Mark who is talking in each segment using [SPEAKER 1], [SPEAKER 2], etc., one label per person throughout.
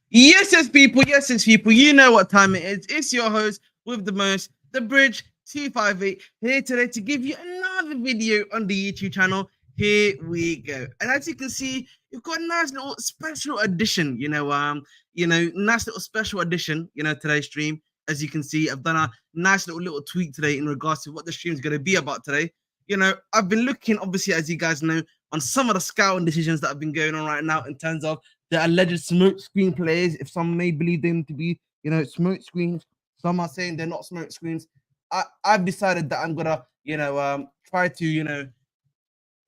[SPEAKER 1] Yes, people. You know what time it is. It's your host with the most, the Bridge 258, here today to give you another video on the YouTube channel. Here we go. And as you can see, we've got a nice little special edition, nice little special edition, today's stream. As you can see, I've done a nice little tweak today in regards to what the stream is going to be about today. I've been looking, obviously, as you guys know, on some of the scouting decisions that have been going on right now in terms of the alleged smoke screen players, if some may believe them to be, smoke screens. Some are saying they're not smoke screens. I've decided that I'm gonna, try to,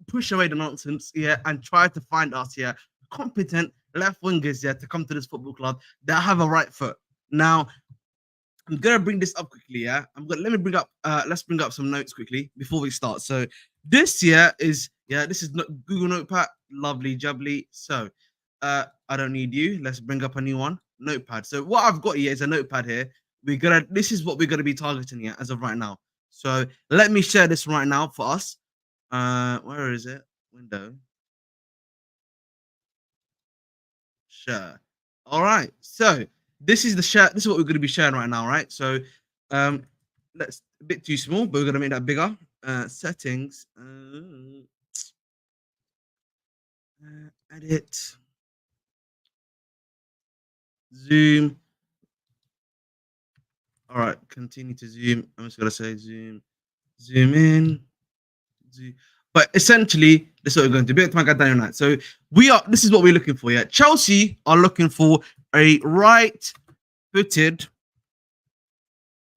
[SPEAKER 1] push away the nonsense, and try to find us, competent left wingers, to come to this football club that have a right foot. Now, I'm gonna bring this up quickly, let me bring up let's bring up some notes quickly before we start. So this this is Google Notepad, lovely jubbly. So I don't need you. Let's bring up a new one. Notepad. So what I've got here is a notepad here. This is what we're gonna be targeting here as of right now. So let me share this right now for us. Where is it? Window. Share. All right. So this is the share. This is what we're gonna be sharing right now, right? So let's a bit too small, but we're gonna make that bigger. Settings. Edit. Zoom. All right, continue to zoom. I'm just gonna say zoom in. Zoom. But essentially, this is what we're going to do. My guy Dani Olmo. So this is what we're looking for. Yeah, Chelsea are looking for a right-footed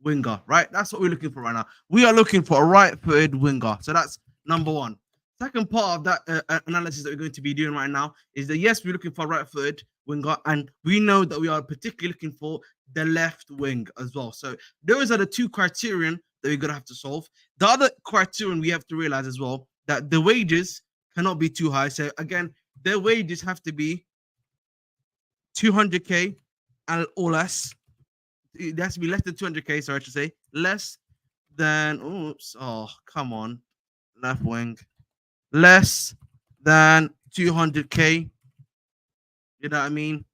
[SPEAKER 1] winger. Right, that's what we're looking for right now. We are looking for a right-footed winger. So that's number one. Second part of that analysis that we're going to be doing right now is that yes, we're looking for a right-footed winger, and we know that we are particularly looking for the left wing as well. So those are the two criterion that we're gonna have to solve. The other criterion we have to realize as well that the wages cannot be too high. So again, their wages have to be 200k or less. It has to be less than 200k. Sorry, I should say less than. Oops! Oh, come on, left wing. Less than 200k. You know what I mean?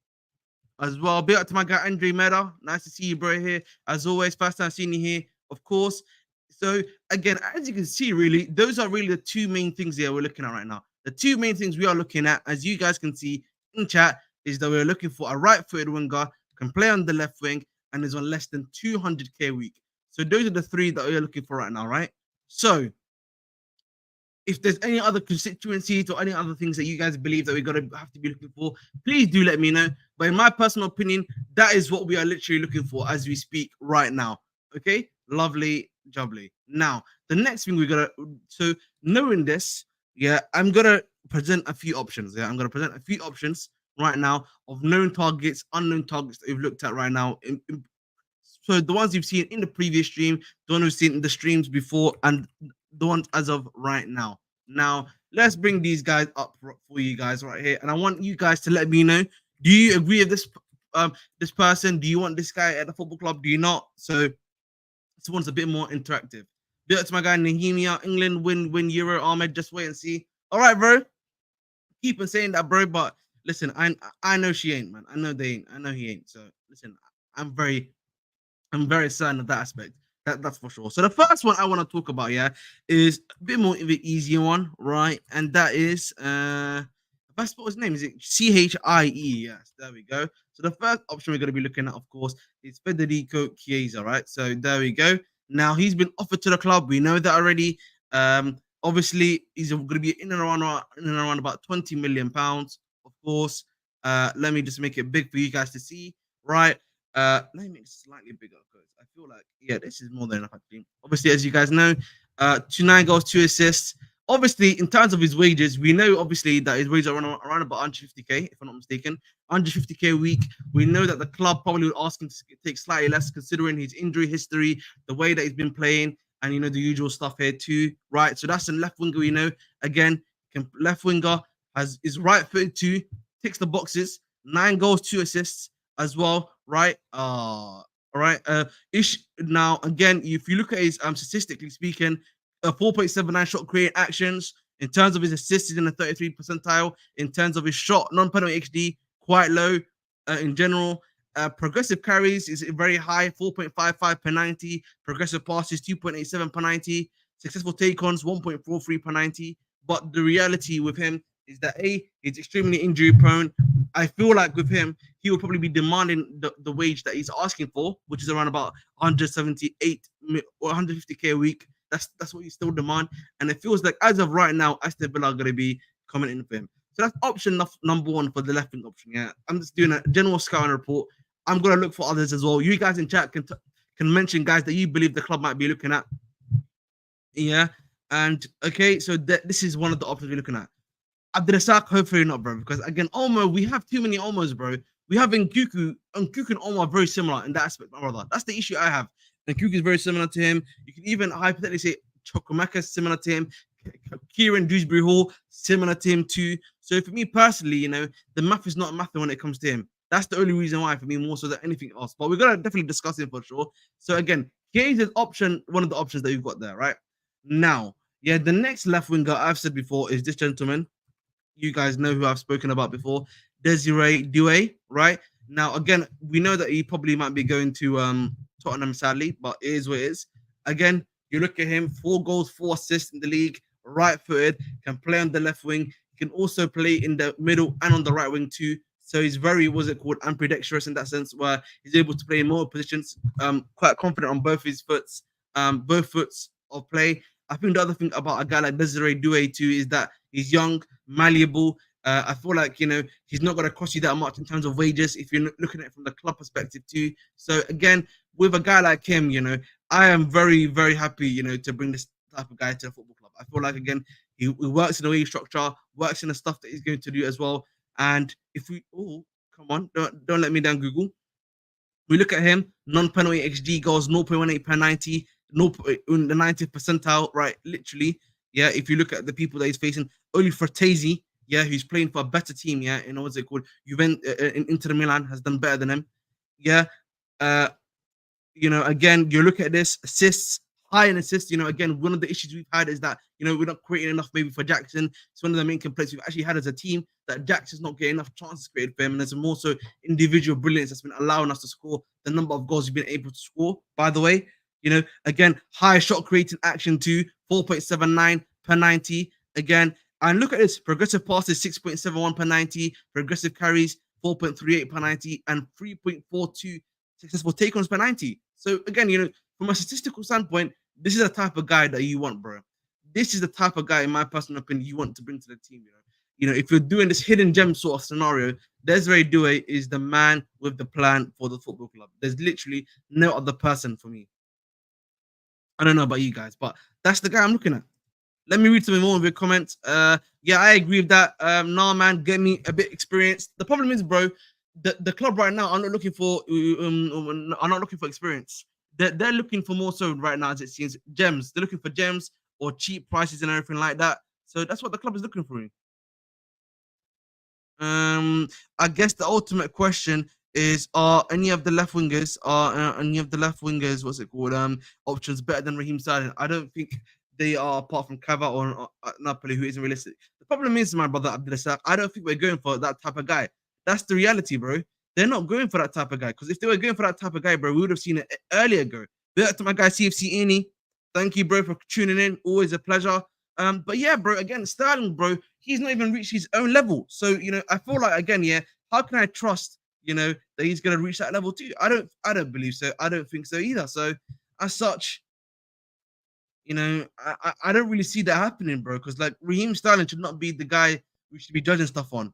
[SPEAKER 1] As well, big up to my guy Andre Meta. Nice to see you, bro. Here as always. First time seeing you here, of course. So again, as you can see, really, those are really the two main things here we're looking at right now. The two main things we are looking at, as you guys can see in chat, is that we're looking for a right-footed winger, can play on the left wing, and is on less than 200k a week. So those are the three that we're looking for right now, right? So if there's any other constituencies or any other things that you guys believe that we're gonna have to be looking for, please do let me know. But in my personal opinion, that is what we are literally looking for as we speak right now. Okay, lovely, jubbly. Now, the next thing so knowing this, I'm gonna present a few options. I'm gonna present a few options right now of known targets, unknown targets that we've looked at right now. So the ones you've seen in the previous stream, the ones we've seen in the streams before, and the ones as of right now. Now, let's bring these guys up for you guys right here. And I want you guys to let me know, do you agree with this person? Do you want this guy at the football club? Do you not? So this one's a bit more interactive. Bit to my guy Nehemia, England win Euro, Ahmed, just wait and see. All right, bro. Keep on saying that, bro. But listen, I know she ain't, man. I know they ain't. I know he ain't. So listen, I'm very certain of that aspect. That's for sure. So the first one I want to talk about, is a bit more of an easier one, right? And that is if I spell his name, is it Chie? Yes, there we go. So the first option we're going to be looking at, of course, is Federico Chiesa, right? So there we go. Now he's been offered to the club. We know that already. Obviously, he's going to be in and around about 20 million pounds, of course. Let me just make it big for you guys to see, right? Let me make it slightly bigger because I feel like this is more than enough actually. Obviously, as you guys know, 9 goals, 2 assists. Obviously, in terms of his wages, we know obviously that his wages are around about 150k, if I'm not mistaken, 150k a week. We know that the club probably would ask him to take slightly less, considering his injury history, the way that he's been playing, and the usual stuff here too, right? So that's a left winger. We know again, left winger is right footed too, ticks the boxes, 9 goals, 2 assists as well, right? All right. Now again, if you look at his statistically speaking, 4.79 shot creating actions. In terms of his assists, he's in the 33 percentile. In terms of his shot, non-penalty XD, quite low. in general. Progressive carries is very high, 4.55 per 90. Progressive passes, 2.87 per 90. Successful take-ons, 1.43 per 90. But the reality with him is that he's extremely injury prone. I feel like with him, he will probably be demanding the wage that he's asking for, which is around about 178 or 150k a week. That's what he still demand, and it feels like as of right now, Aston Villa are going to be coming in for him. So that's option number one for the left wing option. Yeah, I'm just doing a general scouting report. I'm gonna look for others as well. You guys in chat can mention guys that you believe the club might be looking at. Yeah, and okay, so this is one of the options we're looking at. Abdirasak, hopefully not, bro. Because again, Olmo, we have too many Olmos, bro. We have Nkuku, and Nkuku and Olmo are very similar in that aspect, my brother. That's the issue I have. Nkuku is very similar to him. You can even hypothetically say Chokomaka is similar to him. Kieran Dewsbury Hall, similar to him too. So for me personally, the math is not math when it comes to him. That's the only reason why for me more so than anything else. But we're gonna definitely discuss him for sure. So again, here's his option, one of the options that you've got there, right? Now, yeah, the next left winger I've said before is this gentleman. You guys know who I've spoken about before, Desiree Doué, right? Now, again, we know that he probably might be going to Tottenham, sadly, but it is what it is. Again, you look at him, 4 goals, 4 assists in the league, right-footed, can play on the left wing, he can also play in the middle and on the right wing too. So he's very, what's it called, ambidextrous in that sense, where he's able to play in more positions, quite confident on both his foots, both foots of play. I think the other thing about a guy like Desiree Doué too is that he's young, malleable. I feel like he's not going to cost you that much in terms of wages if you're looking at it from the club perspective too. So again, with a guy like him, I am very, very happy, to bring this type of guy to the football club. I feel like again, he works in the way structure, works in the stuff that he's going to do as well. And if we, come on, don't let me down, Google. We look at him, non-penalty XG goals 0.18 per 90, no in the 90th percentile, right? Literally, yeah. If you look at the people that he's facing, only Frattesi, yeah, who's playing for a better team, yeah, in what's it called, Juventus, in Inter Milan, has done better than him, yeah. Uh, again, you look at this assists, high in assists. Again, one of the issues we've had is that we're not creating enough maybe for Jackson. It's one of the main complaints we've actually had as a team that Jackson's not getting enough chances created for him, and there's more so individual brilliance that's been allowing us to score the number of goals we've been able to score. By the way, again, high shot creating action too, 4.79 per 90. Again, and look at this: progressive passes 6.71 per 90, progressive carries 4.38 per 90, and 3.42 successful take-ons per 90. So again, from a statistical standpoint, this is the type of guy that you want, bro. This is the type of guy, in my personal opinion, you want to bring to the team. If you're doing this hidden gem sort of scenario, Desiree Doué is the man with the plan for the football club. There's literally no other person for me. I don't know about you guys, but that's the guy I'm looking at. Let me read some more of your comments. Yeah, I agree with that. Nah, man, get me a bit experienced. The problem is, bro, the club right now are not looking for experience. They're looking for more so right now, as it seems, gems. They're looking for gems or cheap prices and everything like that. So that's what the club is looking for. I guess the ultimate question is: Are any of the left wingers? What's it called? Options better than Raheem Sterling? I don't think they are, apart from Kvaratskhelia or Napoli, who isn't realistic. The problem is, my brother Abdulasak, I don't think we're going for that type of guy. That's the reality, bro. They're not going for that type of guy. Because if they were going for that type of guy, bro, we would have seen it earlier ago. Big up to my guy CFC Ini. Thank you, bro, for tuning in. Always a pleasure. But yeah, bro, again, Sterling, bro, he's not even reached his own level. So, I feel like, again, yeah, how can I trust, that he's gonna reach that level too? I don't believe so. I don't think so either. So as such, I don't really see that happening, bro. Because like Raheem Sterling should not be the guy we should be judging stuff on.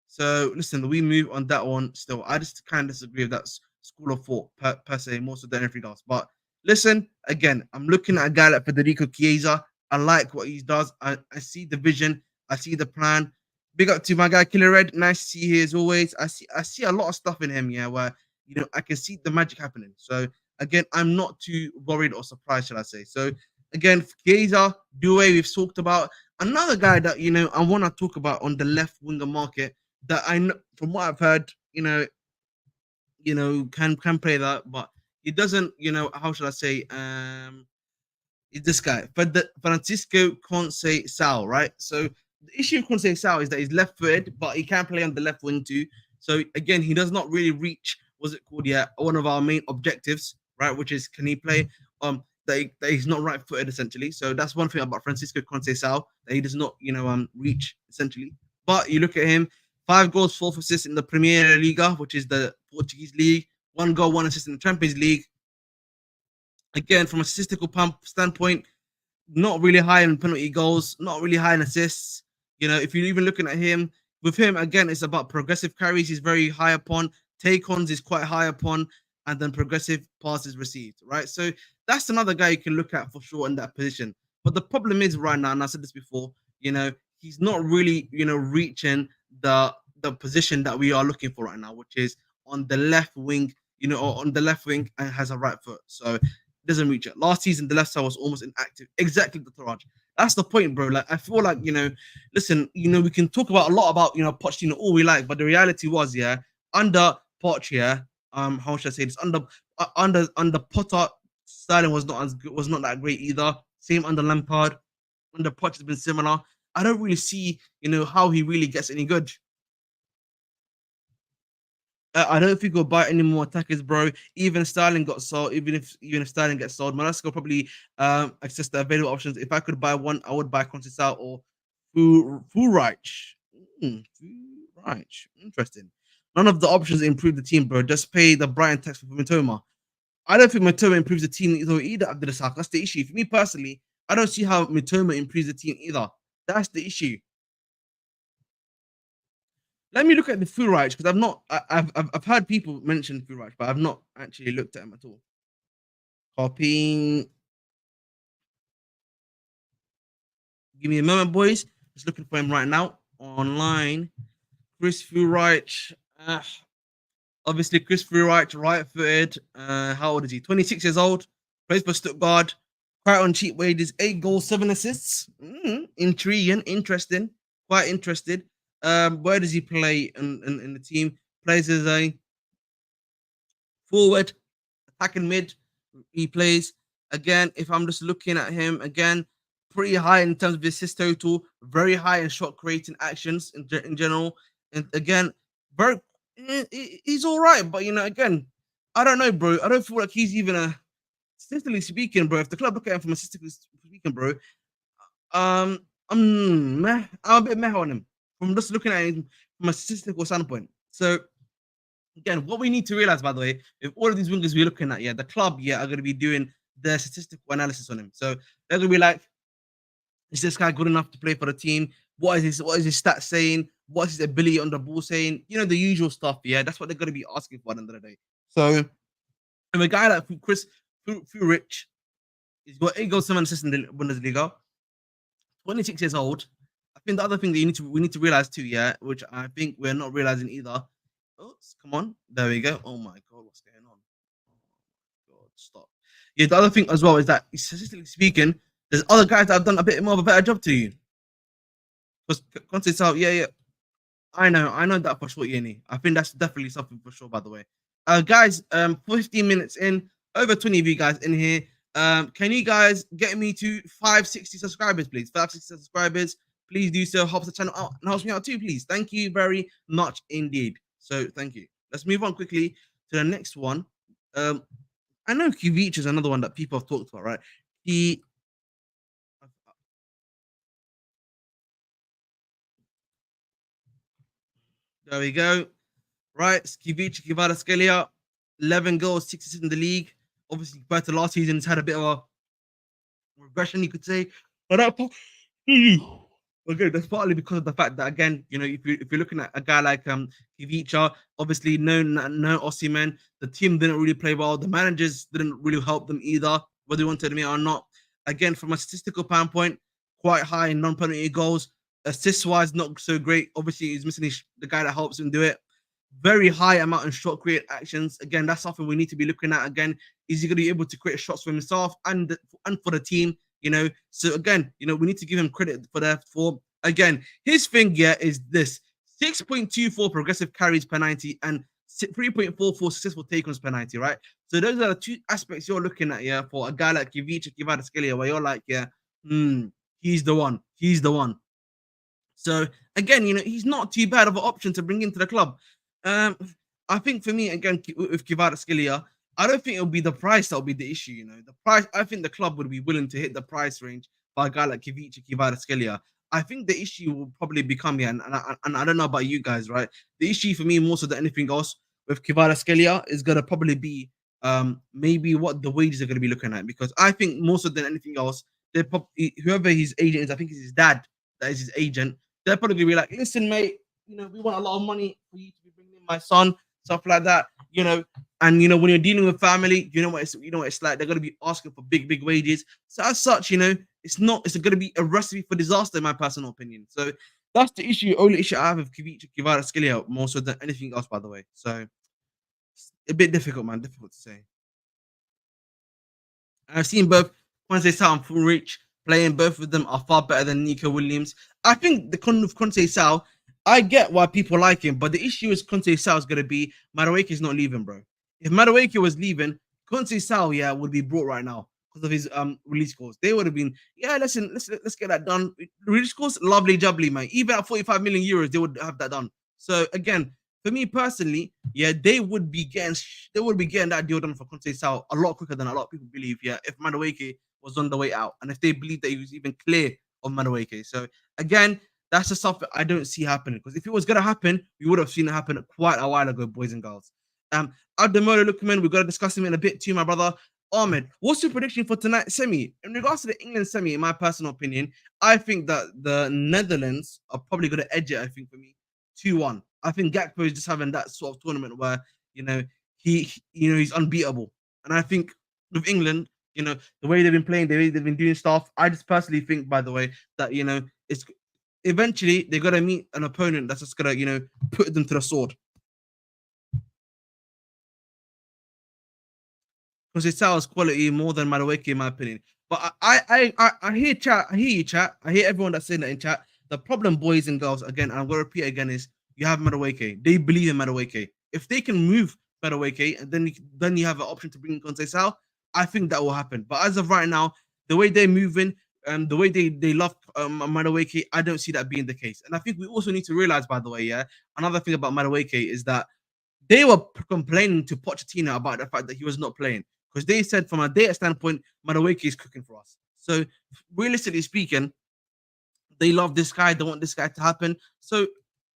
[SPEAKER 1] So listen, we move on that one still. I just kind of disagree with that school of thought per se, more so than anything else. But listen, again, I'm looking at a guy like Federico Chiesa. I like what he does. I see the vision. I see the plan. Big up to my guy Killer Red. Nice to see you here as always. I see a lot of stuff in him, yeah, where I can see the magic happening. So again, I'm not too worried or surprised, shall I say. So again, Chiesa, Doué, we've talked about. Another guy that I want to talk about on the left winger market that I know from what I've heard, can play that, but he doesn't, how should I say, is this guy, Francisco Conceição, right? So the issue with Conceição is that he's left-footed, but he can play on the left wing too. So again, he does not really reach what's it called? Yeah, one of our main objectives, right? Which is can he play? That he's not right-footed essentially. So that's one thing about Francisco Conceição that he does not, reach essentially. But you look at him, 5 goals, 4 assists in the Premier Liga, which is the Portuguese league. 1 goal, 1 assist in the Champions League. Again, from a statistical standpoint, not really high in penalty goals, not really high in assists. If you're even looking at him, with him again, it's about progressive carries. He's very high upon take-ons. Is quite high upon, and then progressive passes received. Right, so that's another guy you can look at for sure in that position. But the problem is right now, and I said this before, he's not really, reaching the position that we are looking for right now, which is on the left wing. Or on the left wing and has a right foot. So doesn't reach it. Last season, the left side was almost inactive. Exactly the Taraj. That's the point, bro. Like I feel like listen, we can talk about a lot about Pochettino all we like, but the reality was, yeah, under Poch, yeah, how should I say this? Under Potter, Sterling was not as good, was not that great either. Same under Lampard, under Poch has been similar. I don't really see, how he really gets any good. I don't think we'll buy any more attackers, bro. Even Sterling got sold. Even if Sterling gets sold, Malasco probably access the available options. If I could buy one, I would buy Conceição or Fulreich. Fulreich, interesting. None of the options improve the team, bro. Just pay the Brighton tax for Mitoma. I don't think Mitoma improves the team either. Abdulrazak. That's the issue. For me personally, I don't see how Mitoma improves the team either. That's the issue. Let me look at the Fulreich because I've not. I've heard people mention Fulreich, but I've not actually looked at him at all. Copying. Give me a moment, boys. Just looking for him right now online. Chris Fulreich. Obviously, Chris Fulreich, right-footed. How old is he? 26 years old. Plays for Stuttgart. Quite on cheap wages. 8 goals, 7 assists. Intriguing, interesting. Quite interested. Where does he play in the team? Plays as a forward, attacking mid. He plays again. If I'm just looking at him again, pretty high in terms of assist total, very high in shot creating actions in general. And again, very he's all right, but again, I don't know, bro. I don't feel like he's even a statistically speaking, bro. If the club look at him from a statistically speaking, bro, I'm a bit meh on him from just looking at him from a statistical standpoint. So again, what we need to realize, by the way, if all of these wingers we're looking at, yeah, the club, yeah, are going to be doing their statistical analysis on him. So they're going to be like, is this guy good enough to play for the team? What is his stats saying? What's his ability on the ball saying? The usual stuff. Yeah, that's what they're going to be asking for at the end of the day. So, if a guy like Chris Fulreich, he's got 8 goals, 7 assists in the Bundesliga, 26 years old. I think the other thing that we need to realize too, yeah, which I think we're not realizing either. Oh, come on, there we go. Oh my god, what's going on? Oh god, stop. Yeah, the other thing as well is that statistically speaking, there's other guys that have done a bit more of a better job to you. Because Conceição, yeah, I know that for sure, Yeni. I think that's definitely something for sure, by the way. Guys, 15 minutes in, over 20 of you guys in here. Can you guys get me to 560 subscribers, please? 560 subscribers. Please do so. Helps the channel out and helps me out too, please. Thank you very much indeed. So thank you. Let's move on quickly to the next one. I know Khvicha is another one that people have talked about, right? There we go. Right, Khvicha, Kvaratskhelia, 11 goals, 6 assists in the league. Obviously, compared to last season, it's had a bit of a regression, you could say. But okay, that's partly because of the fact that again, if you're looking at a guy like Khvicha, obviously no Osimhen, the team didn't really play well. The managers didn't really help them either, whether they wanted to admit or not. Again, from a statistical standpoint, quite high in non-penalty goals. Assist wise, not so great. Obviously, he's missing the guy that helps him do it. Very high amount of shot create actions. Again, that's something we need to be looking at. Again, is he going to be able to create shots for himself and for the team? So again, we need to give him credit for that. For again, his thing here is this: 6.24 progressive carries per 90 and 3.44 successful take-ons per 90. Right. So those are the two aspects you're looking at here for a guy like Khvicha, Kvaratskhelia, where you're like, yeah, he's the one. He's the one. So again, he's not too bad of an option to bring into the club. Um, I think for me again with Kvaratskhelia, I don't think it'll be the price that'll be the issue. You know, the price. I think the club would be willing to hit the price range by a guy like Khvicha, Kvaratskhelia. I think the issue will probably become and I don't know about you guys, right? The issue for me more so than anything else with Kvaratskhelia is gonna probably be maybe what the wages are gonna be looking at because I think more so than anything else, whoever his agent is, I think it's his dad that is his agent. They're probably gonna be like, listen, mate, we want a lot of money for you to be bringing in my son, stuff like that, And when you're dealing with family, you know what it's like. They're gonna be asking for big, big wages. So as such, it's gonna be a recipe for disaster, in my personal opinion. So that's the issue. Only issue I have with Khvicha Kvaratskhelia more so than anything else, by the way. So it's a bit difficult, man. Difficult to say. I've seen both Conte Sal and Full Reach playing. Both of them are far better than Nico Williams. I think the con of Conte Sal, I get why people like him, but the issue is Conte Sal is going to be Madueke is not leaving, bro. If Madueke was leaving, Conte Sal, yeah, would be brought right now because of his release scores. They would have been, yeah, listen, let's get that done. Release scores, lovely jubbly, man. Even at 45 million euros, they would have that done. So again, for me personally, yeah, they would be getting that deal done for Conte Sal a lot quicker than a lot of people believe. Yeah, if Madueke was on the way out, and if they believe that he was even clear on Madueke. So again, that's just something I don't see happening. Because if it was gonna happen, we would have seen it happen quite a while ago, boys and girls. Abdemola Lukman, we're gonna discuss him in a bit too, my brother. Ahmed, what's your prediction for tonight's semi? In regards to the England semi, in my personal opinion, I think that the Netherlands are probably gonna edge it. I think for me, 2-1. I think Gakpo is just having that sort of tournament where you know he's unbeatable, and I think with England, the way they've been playing, the way they've been doing stuff. I just personally think, by the way, that it's eventually they're gonna meet an opponent that's just gonna put them to the sword. Because it sells quality more than Madueke, in my opinion. But I hear chat. I hear you, chat. I hear everyone that's saying that in chat. The problem, boys and girls, again, and I'm gonna repeat again, is you have Madueke. They believe in Madueke. If they can move Madueke, and then you have an option to bring in Conceição, I think that will happen. But as of right now, the way they're moving, the way they love Madueke, I don't see that being the case. And I think we also need to realize, by the way, yeah, another thing about Madueke is that they were complaining to Pochettino about the fact that he was not playing because they said from a data standpoint, Madueke is cooking for us. So realistically speaking, they love this guy. They want this guy to happen. So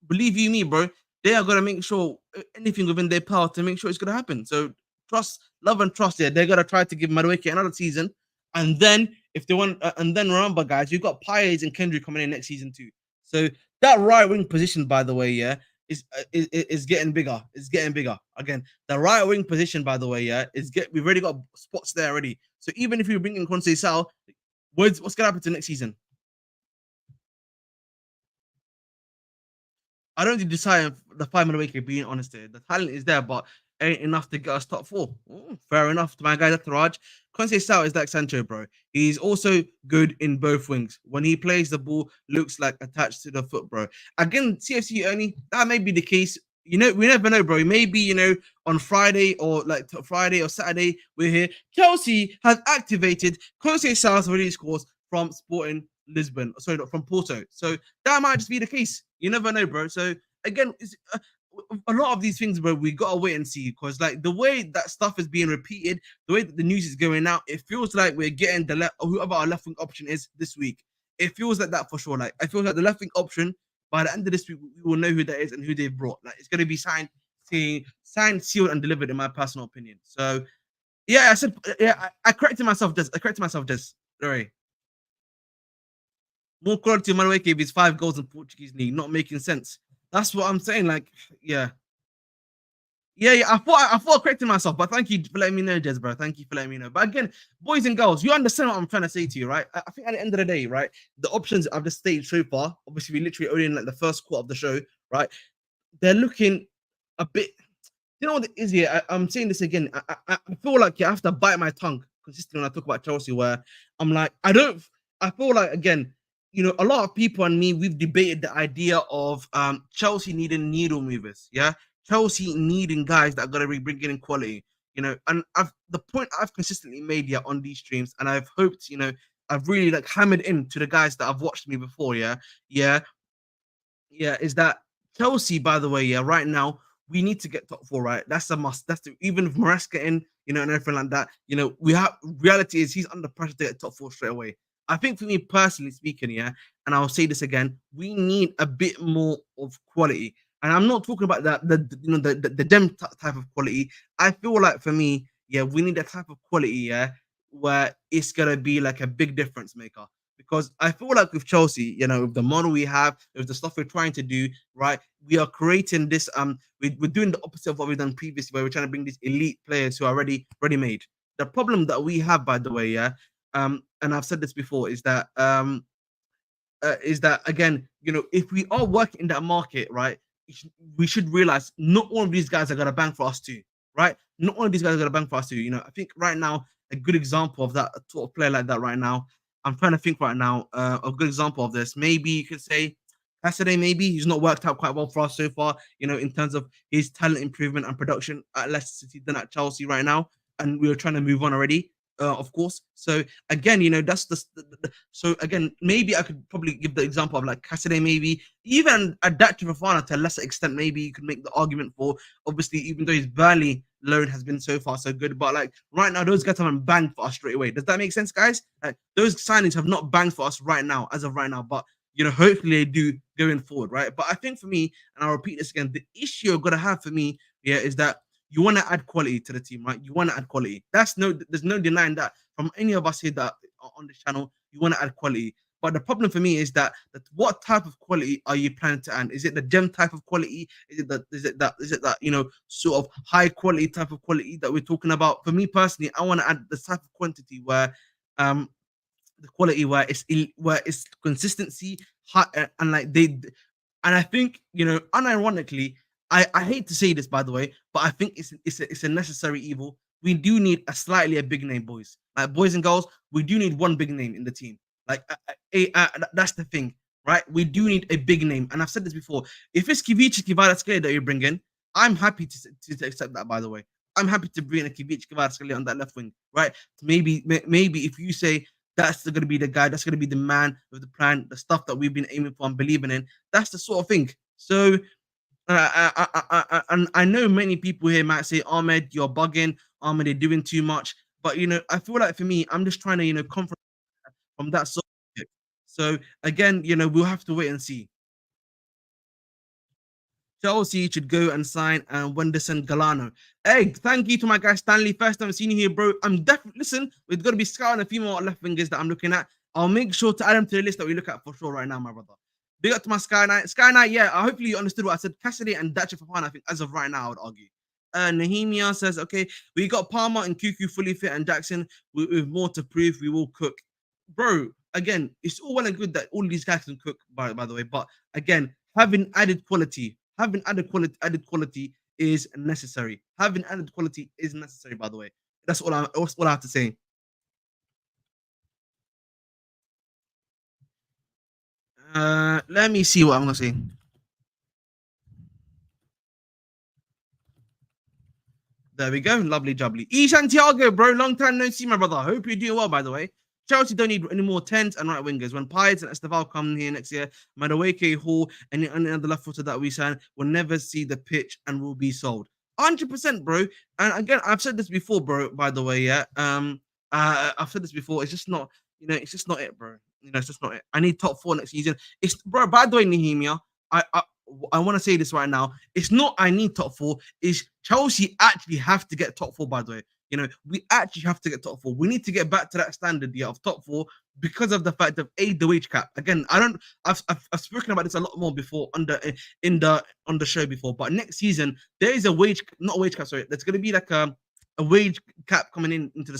[SPEAKER 1] believe you me, bro, they are gonna make sure anything within their power to make sure it's gonna happen. So trust, love, and trust. Yeah, they're gonna try to give Madueke another season, and then if they want, and then remember, guys, you've got Paez and Kendrick coming in next season too. So that right wing position, by the way, yeah, is getting bigger. It's getting bigger again. The right wing position, by the way, yeah, we've already got spots there already. So even if you bring in Conceição, what's gonna happen to next season? I don't think the 5 minute wicket, being honest here. The talent is there, but ain't enough to get us top four. Fair enough to my guy, that's Raj. Conte Sal is like Sancho, bro. He's also good in both wings. When he plays, the ball looks like attached to the foot, bro. Again, CFC only, that may be the case. We never know, bro. Maybe, on Friday or Friday or Saturday, we're here. Chelsea has activated Conte Sal's release scores from Sporting Lisbon. Sorry, not from Porto. So that might just be the case. You never know, bro. So again, a lot of these things, bro, we gotta wait and see because, like, the way that stuff is being repeated, the way that the news is going out, it feels like we're getting whoever our left wing option is this week. It feels like that for sure. Like, I feel like the left wing option by the end of this week, we will know who that is and who they've brought. Like, it's gonna be signed, sealed, and delivered, in my personal opinion. So yeah, I said, yeah, I corrected myself. This. Sorry. More quality Manuel gave his 5 goals in Portuguese league, not making sense. That's what I'm saying. Like, yeah. Yeah. I thought I corrected myself, but thank you for letting me know, Jez, bro. Thank you for letting me know. But again, boys and girls, you understand what I'm trying to say to you, right? I think at the end of the day, right, the options I've just stated so far, obviously, we literally only in like the first quarter of the show, right? They're looking a bit. You know what it is here? I'm saying this again. I feel like I have to bite my tongue consistently when I talk about Chelsea, where I'm like, I feel like, again, a lot of people and me, we've debated the idea of Chelsea needing needle movers. Yeah, Chelsea needing guys that are gonna be bringing in quality. And the point I've consistently made on these streams, and I've hoped, I've really like hammered into the guys that have watched me before. Yeah, is that Chelsea, by the way, right now we need to get top four, right? That's a must. That's the, even if Maresca in, and everything like that. We have reality is he's under pressure to get top four straight away. I think for me personally speaking, yeah, and I'll say this again, we need a bit more of quality. And I'm not talking about the gem type of quality. I feel like for me, yeah, we need a type of quality, yeah, where it's gonna be like a big difference maker. Because I feel like with Chelsea, with the model we have, with the stuff we're trying to do, right, we are creating this. We're doing the opposite of what we've done previously, where we're trying to bring these elite players who are ready made. The problem that we have, by the way, yeah, and I've said this before, is that again, if we are working in that market, right, we should realize not all of these guys are gonna bang for us too, right? Not all of these guys are gonna bang for us too. I think right now a good example of that sort of player like that right now. I'm trying to think right now a good example of this. Maybe you could say Cassidy. Maybe he's not worked out quite well for us so far. In terms of his talent improvement and production at Leicester City than at Chelsea right now, and we were trying to move on already. Of course. So again, that's so again, maybe I could probably give the example of like Cassidy, maybe even adapt to Fafana to a lesser extent. Maybe you could make the argument for, obviously, even though his Burnley loan has been so far so good, but like right now, those guys haven't banged for us straight away. Does that make sense, guys? Like those signings have not banged for us right now, as of right now, but hopefully they do going forward, right? But I think for me, and I'll repeat this again, the issue you're gonna have for me, yeah, is that you want to add quality to the team, right? You want to add quality. There's no denying that from any of us here that are on this channel. You want to add quality, but the problem for me is that what type of quality are you planning to add? Is it the gem type of quality? Is it that sort of high quality type of quality that we're talking about? For me personally, I want to add the type of quantity where um the quality where it's consistency high, and like and I think unironically, I hate to say this, by the way, but I think it's a necessary evil. We do need a big name, boys. Like boys and girls, we do need one big name in the team. Like that's the thing, right? We do need a big name, and I've said this before. If it's Khvicha Kvaratskhelia that you're bringing, I'm happy to accept that. By the way, I'm happy to bring a Khvicha Kvaratskhelia on that left wing, right? Maybe if you say that's going to be the guy, that's going to be the man with the plan, the stuff that we've been aiming for and believing in. That's the sort of thing. So, and I know many people here might say, Ahmed, you're bugging. Ahmed, they're doing too much. But, I feel like for me, I'm just trying to, come from that sort of. So, again, we'll have to wait and see. Chelsea should go and sign Wenderson Galano. Hey, thank you to my guy Stanley. First time seeing you here, bro. I'm definitely listen. We're gonna be scouting a few more left wingers that I'm looking at. I'll make sure to add them to the list that we look at for sure right now, my brother. Big up to my Sky Knight. Sky Knight, yeah. Hopefully you understood what I said. Cassidy and Dacha Fafana, I think, as of right now, I would argue. Nahimia says, okay, we got Palmer and Cuckoo fully fit and Jackson with more to prove. We will cook. Bro, again, it's all well and good that all these guys can cook, by the way, but again, having added quality is necessary. Having added quality is necessary, by the way. That's all I have to say. Let me see what I'm gonna say. There we go. Lovely jubbly. E Santiago, bro. Long time no see, my brother. Hope you're doing well, by the way. Chelsea don't need any more 10s and right wingers. When Pies and Esteval come here next year, Madueke, Hall, and any other left footer that we sign will never see the pitch and will be sold. 100%, bro. And again, I've said this before, bro, by the way, yeah. I've said this before. It's just not, it's just not it, bro. It's just not it. I need top four next season. It's, bro, by the way, Nehemia, I want to say this right now. It's not I need top four. It's Chelsea actually have to get top four, by the way. We actually have to get top four. We need to get back to that standard, yeah, of top four because of the fact of the wage cap. Again, I've spoken about this a lot more before on the show before, but next season there is a not a wage cap, sorry. There's gonna be like a wage cap coming into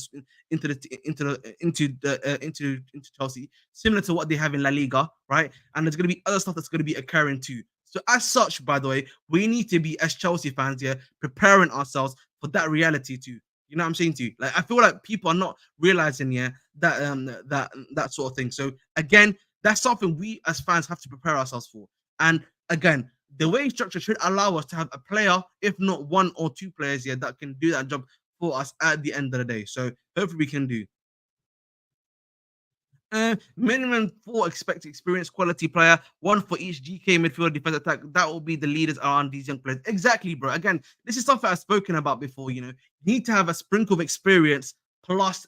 [SPEAKER 1] Chelsea, similar to what they have in La Liga, right? And there's gonna be other stuff that's gonna be occurring too. So as such, by the way, we need to be as Chelsea fans, yeah, preparing ourselves for that reality too. You know what I'm saying to you? Like I feel like people are not realizing, yeah, that sort of thing. So again, that's something we as fans have to prepare ourselves for. And again, the wage structure should allow us to have a player, if not one or two players, yeah, that can do that job for us at the end of the day. So hopefully we can do. Minimum 4 expected experience quality player, one for each GK midfield defense attack. That will be the leaders around these young players. Exactly, bro. Again, this is something I've spoken about before. You need to have a sprinkle of experience plus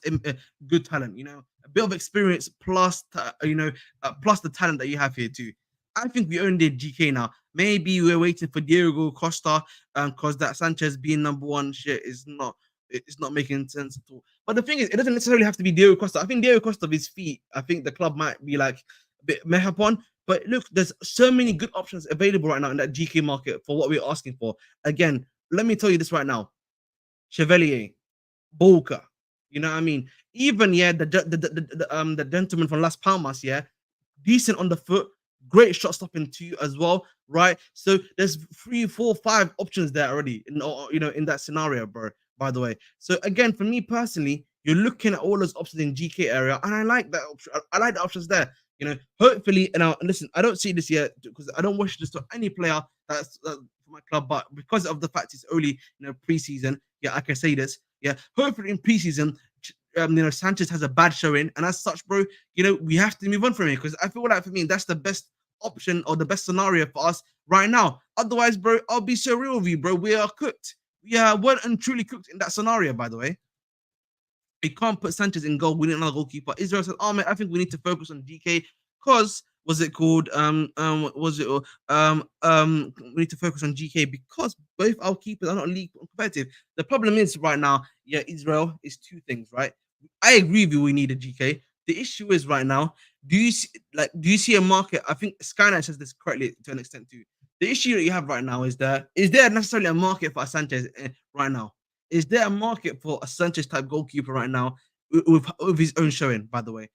[SPEAKER 1] good talent. A bit of experience plus plus the talent that you have here too. I think we only did GK now. Maybe we're waiting for Diego Costa, because that Sanchez being number one shit is not. It's not making sense at all. But the thing is, it doesn't necessarily have to be Diego Costa. I think Diego Costa with his feet, I think the club might be like a bit meh upon. But look, there's so many good options available right now in that GK market for what we're asking for. Again, let me tell you this right now. Chevalier, Bolka, you know what I mean? Even the gentleman from Las Palmas, yeah, decent on the foot, great shot stopping too as well, right? So there's 3, 4, 5 options there already, in that scenario, bro. By the way, so again, for me personally, you're looking at all those options in GK area, and I like that option. I like the options there. Hopefully, and listen, I don't see this yet because I don't wish this to any player that's for my club, but because of the fact it's only preseason, yeah, I can say this. Yeah, hopefully in preseason, Sanchez has a bad showing, and as such, bro, we have to move on from it because I feel like for me that's the best option or the best scenario for us right now. Otherwise, bro, I'll be so real with you, bro. We are cooked. We are well and truly cooked in that scenario, by the way. We can't put Sanchez in goal. We need another goalkeeper. Israel said, "Oh man, I think we need to focus on DK because was it called was it we need to focus on GK because both our keepers are not league competitive. The problem is right now, yeah, Israel is two things, right? I agree with you. We need a GK. The issue is right now. Do you see a market? I think Skynet says this correctly to an extent too. The issue that you have right now is there necessarily a market for Sanchez right now? Is there a market for a Sanchez type goalkeeper right now with his own showing? By the way,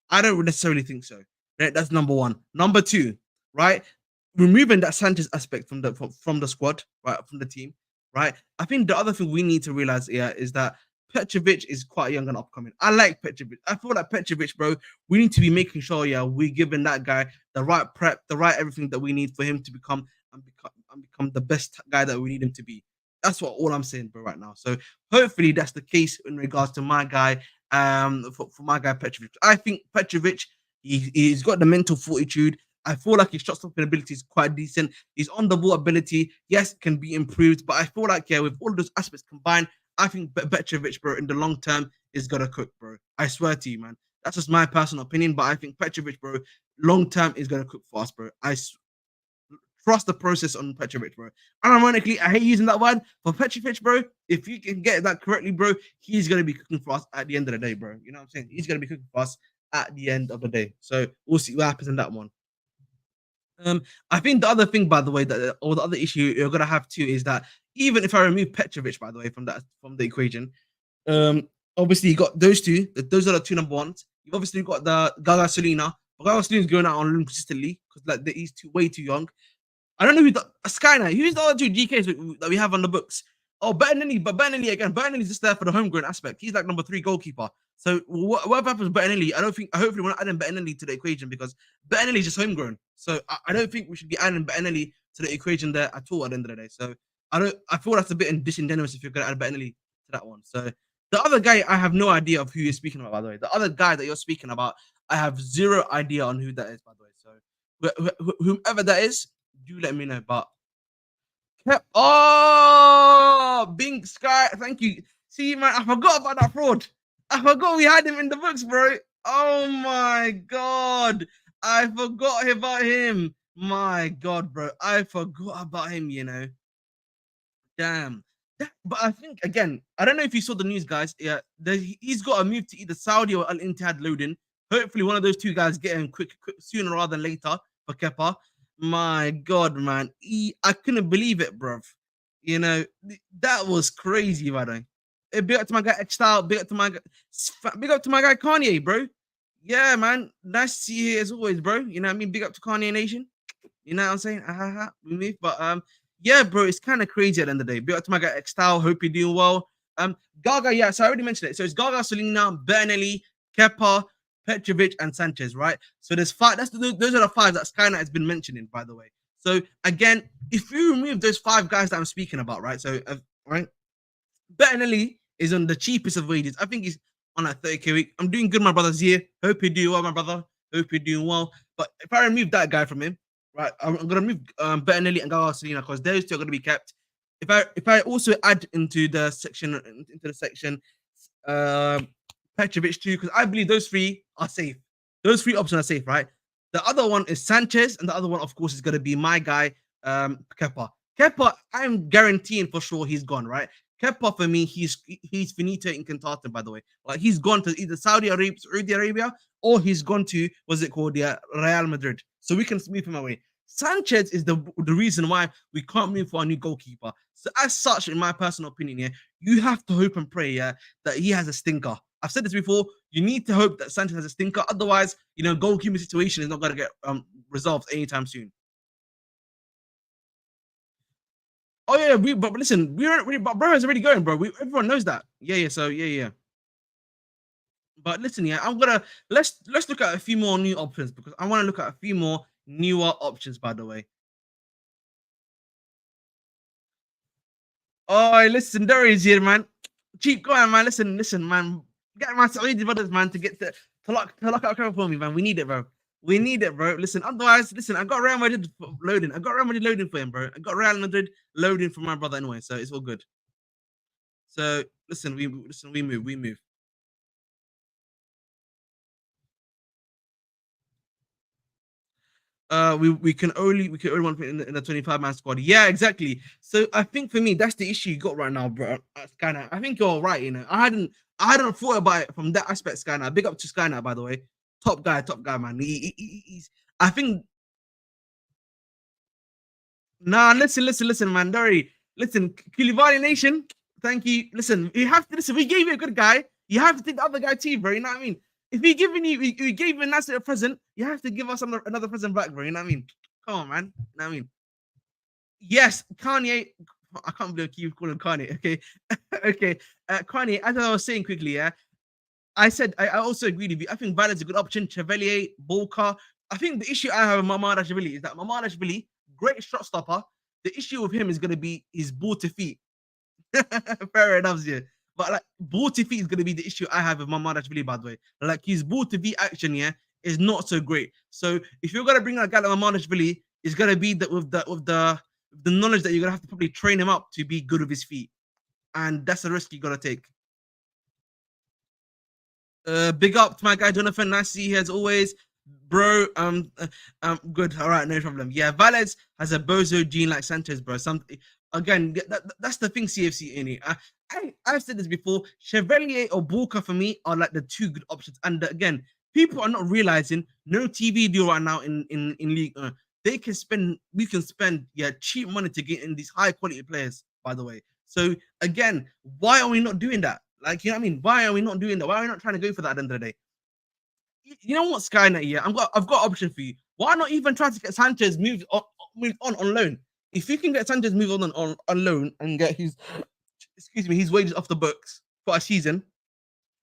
[SPEAKER 1] I don't necessarily think so. Right? That's number one. Number two, right? Removing that Sanchez aspect from the squad, right, from the team, right? I think the other thing we need to realize here is that Petrovic is quite young and upcoming. I like Petrovic. I feel like Petrovic, bro. We need to be making sure, yeah, we're giving that guy the right prep, the right everything that we need for him to become the best guy that we need him to be. That's what all I'm saying, bro, right now. So hopefully that's the case in regards to my guy, for my guy Petrovic. I think Petrovic, he's got the mental fortitude. I feel like his shot stopping ability is quite decent. His on the ball ability, yes, can be improved, but I feel like, yeah, with all those aspects combined, I think Petrovic, bro, in the long term is gonna cook, bro. I swear to you, man. That's just my personal opinion, but I think Petrovic, bro, long term is gonna cook for us, bro. Trust the process on Petrovic, bro. And ironically, I hate using that word for Petrovic, bro. If you can get that correctly, bro, he's gonna be cooking for us at the end of the day, bro. You know what I'm saying? He's gonna be cooking for us at the end of the day. So we'll see what happens in that one. I think the other thing, by the way, or the other issue you're gonna have too is that even if I remove Petrovic, by the way, from the equation, obviously you got those two. Those are the two number ones. You've obviously got the Gaga Solina. Gaga Solina's going out on loan consistently because he's way too young. I don't know who the Skynet. Who's the other two GKs that we have on the books? Oh, Bettinelli, but Bettinelli again. Bettinelli's just there for the homegrown aspect. He's like number 3 goalkeeper. So whatever happens with Bettinelli, I don't think. Hopefully, we're not adding Bettinelli to the equation because Bettinelli's just homegrown. So I don't think we should be adding Bettinelli to the equation there at all at the end of the day. So I don't. I feel that's a bit disingenuous if you're going to add Bettinelli to that one. So the other guy, I have no idea of who you're speaking about. By the way, the other guy that you're speaking about, I have zero idea on who that is. By the way, so whomever that is, do let me know. But Bing Sky, thank you. See, man, I forgot about that fraud. I forgot we had him in the books, bro. Oh my god, I forgot about him. My god, bro, I forgot about him. Damn. But I think again, I don't know if you saw the news, guys. Yeah, he's got to move to either Saudi or Al Ittihad loading. Hopefully, one of those two guys get him quick sooner rather than later for Kepa. My God, man, I couldn't believe it, bruv. That was crazy, by the way. Big up to my guy X Style. Big up to my guy Kanye, bro. Yeah, man. Nice to see you here as always, bro. You know what I mean? Big up to Kanye Nation. You know what I'm saying? We move, but yeah, bro, it's kind of crazy at the end of the day. Big up to my guy X Style. Hope you're doing well. Gaga, yeah. So I already mentioned it. So it's Gaga, Solina, Bernelli, Kepa, Petrovic, and Sanchez, right? So there's 5. Those are the 5 that Skynet has been mentioning, by the way. So again, if you remove those 5 guys that I'm speaking about, right? So right, Bernelli is on the cheapest of wages. I think he's on that 30k week. I'm doing good, my brothers here. Hope you're doing well, my brother. Hope you're doing well. But if I remove that guy from him, right, I'm gonna remove Bettinelli and Kvaratskhelia because those two are gonna be kept. If I also add into the section um Petrovic too, because I believe those three are safe. Those three options are safe, right? The other one is Sanchez, and the other one, of course, is gonna be my guy, Kepa. Kepa, I'm guaranteeing for sure he's gone, right? Kepa for me, he's finito in Cantate, by the way. Like he's gone to either Saudi Arabia, or he's gone to what's it called, yeah, Real Madrid. So we can move him away. Sanchez is the reason why we can't move for a new goalkeeper. So as such, in my personal opinion, yeah, you have to hope and pray, yeah, that he has a stinker. I've said this before. You need to hope that Sanchez has a stinker. Otherwise, goalkeeping situation is not going to get resolved anytime soon. Oh yeah, but listen, but bro is already going, bro. Everyone knows that. Yeah. So yeah. But listen, yeah, let's look at a few more new options because I want to look at a few more newer options. By the way, oh listen, there is here, man. Cheap, go on, man. Listen, man. Get my Saudi brothers, man, to get to lock out cover for me, man. We need it, bro. We need it, bro. Listen, otherwise, listen, I got Real Madrid loading. I got Real Madrid loading for him, bro. I got Real Madrid loading for my brother anyway, so it's all good. So we move. We can only want to put in the 25-man squad. Yeah, exactly. So I think for me, that's the issue you got right now, bro. Skynet. I think you're right. I hadn't thought about it from that aspect. Skynet. Big up to Skynet, by the way. Top guy, man. He's. I think. Nah, listen, man. Dory, listen, Koulibaly Nation. Thank you. Listen, you have to listen. We gave you a good guy. You have to take the other guy too, bro. You know what I mean? If we gave you Nasser a present, you have to give us another present back, bro. You know what I mean? Come on, man. You know what I mean? Yes, Kanye. I can't believe you call him Kanye. Okay, okay. Kanye, as I was saying quickly, yeah, I also agree with you. I think Valed's a good option. Chevalier, Bolka. I think the issue I have with Mamadashvili is that Mamadashvili, great shot stopper. The issue with him is going to be his ball to feet. Fair enough, yeah. But like ball to feet is going to be the issue I have with Mamadashvili, by the way. Like his ball to feet action, yeah, is not so great. So if you're going to bring a guy like Mamadashvili, it's going to be that with the knowledge that you're going to have to probably train him up to be good with his feet. And that's a risk you got to take. Big up to my guy Jonathan. Nice to see you as always, bro. Good. All right, no problem. Yeah, Valles has a bozo gene like Sanchez, bro. Again, that's the thing. CFC in it. I've said this before. Chevalier or Bulka for me are like the two good options. And again, people are not realizing no TV deal right now in League. We can spend cheap money to get in these high quality players. By the way, so again, why are we not doing that? Like, you know what I mean? Why are we not doing that? Why are we not trying to go for that at the end of the day? You know what, Skynet? Yeah, I've got an option for you. Why not even try to get Sanchez moved on loan? If you can get Sanchez moved on loan and get his wages off the books for a season,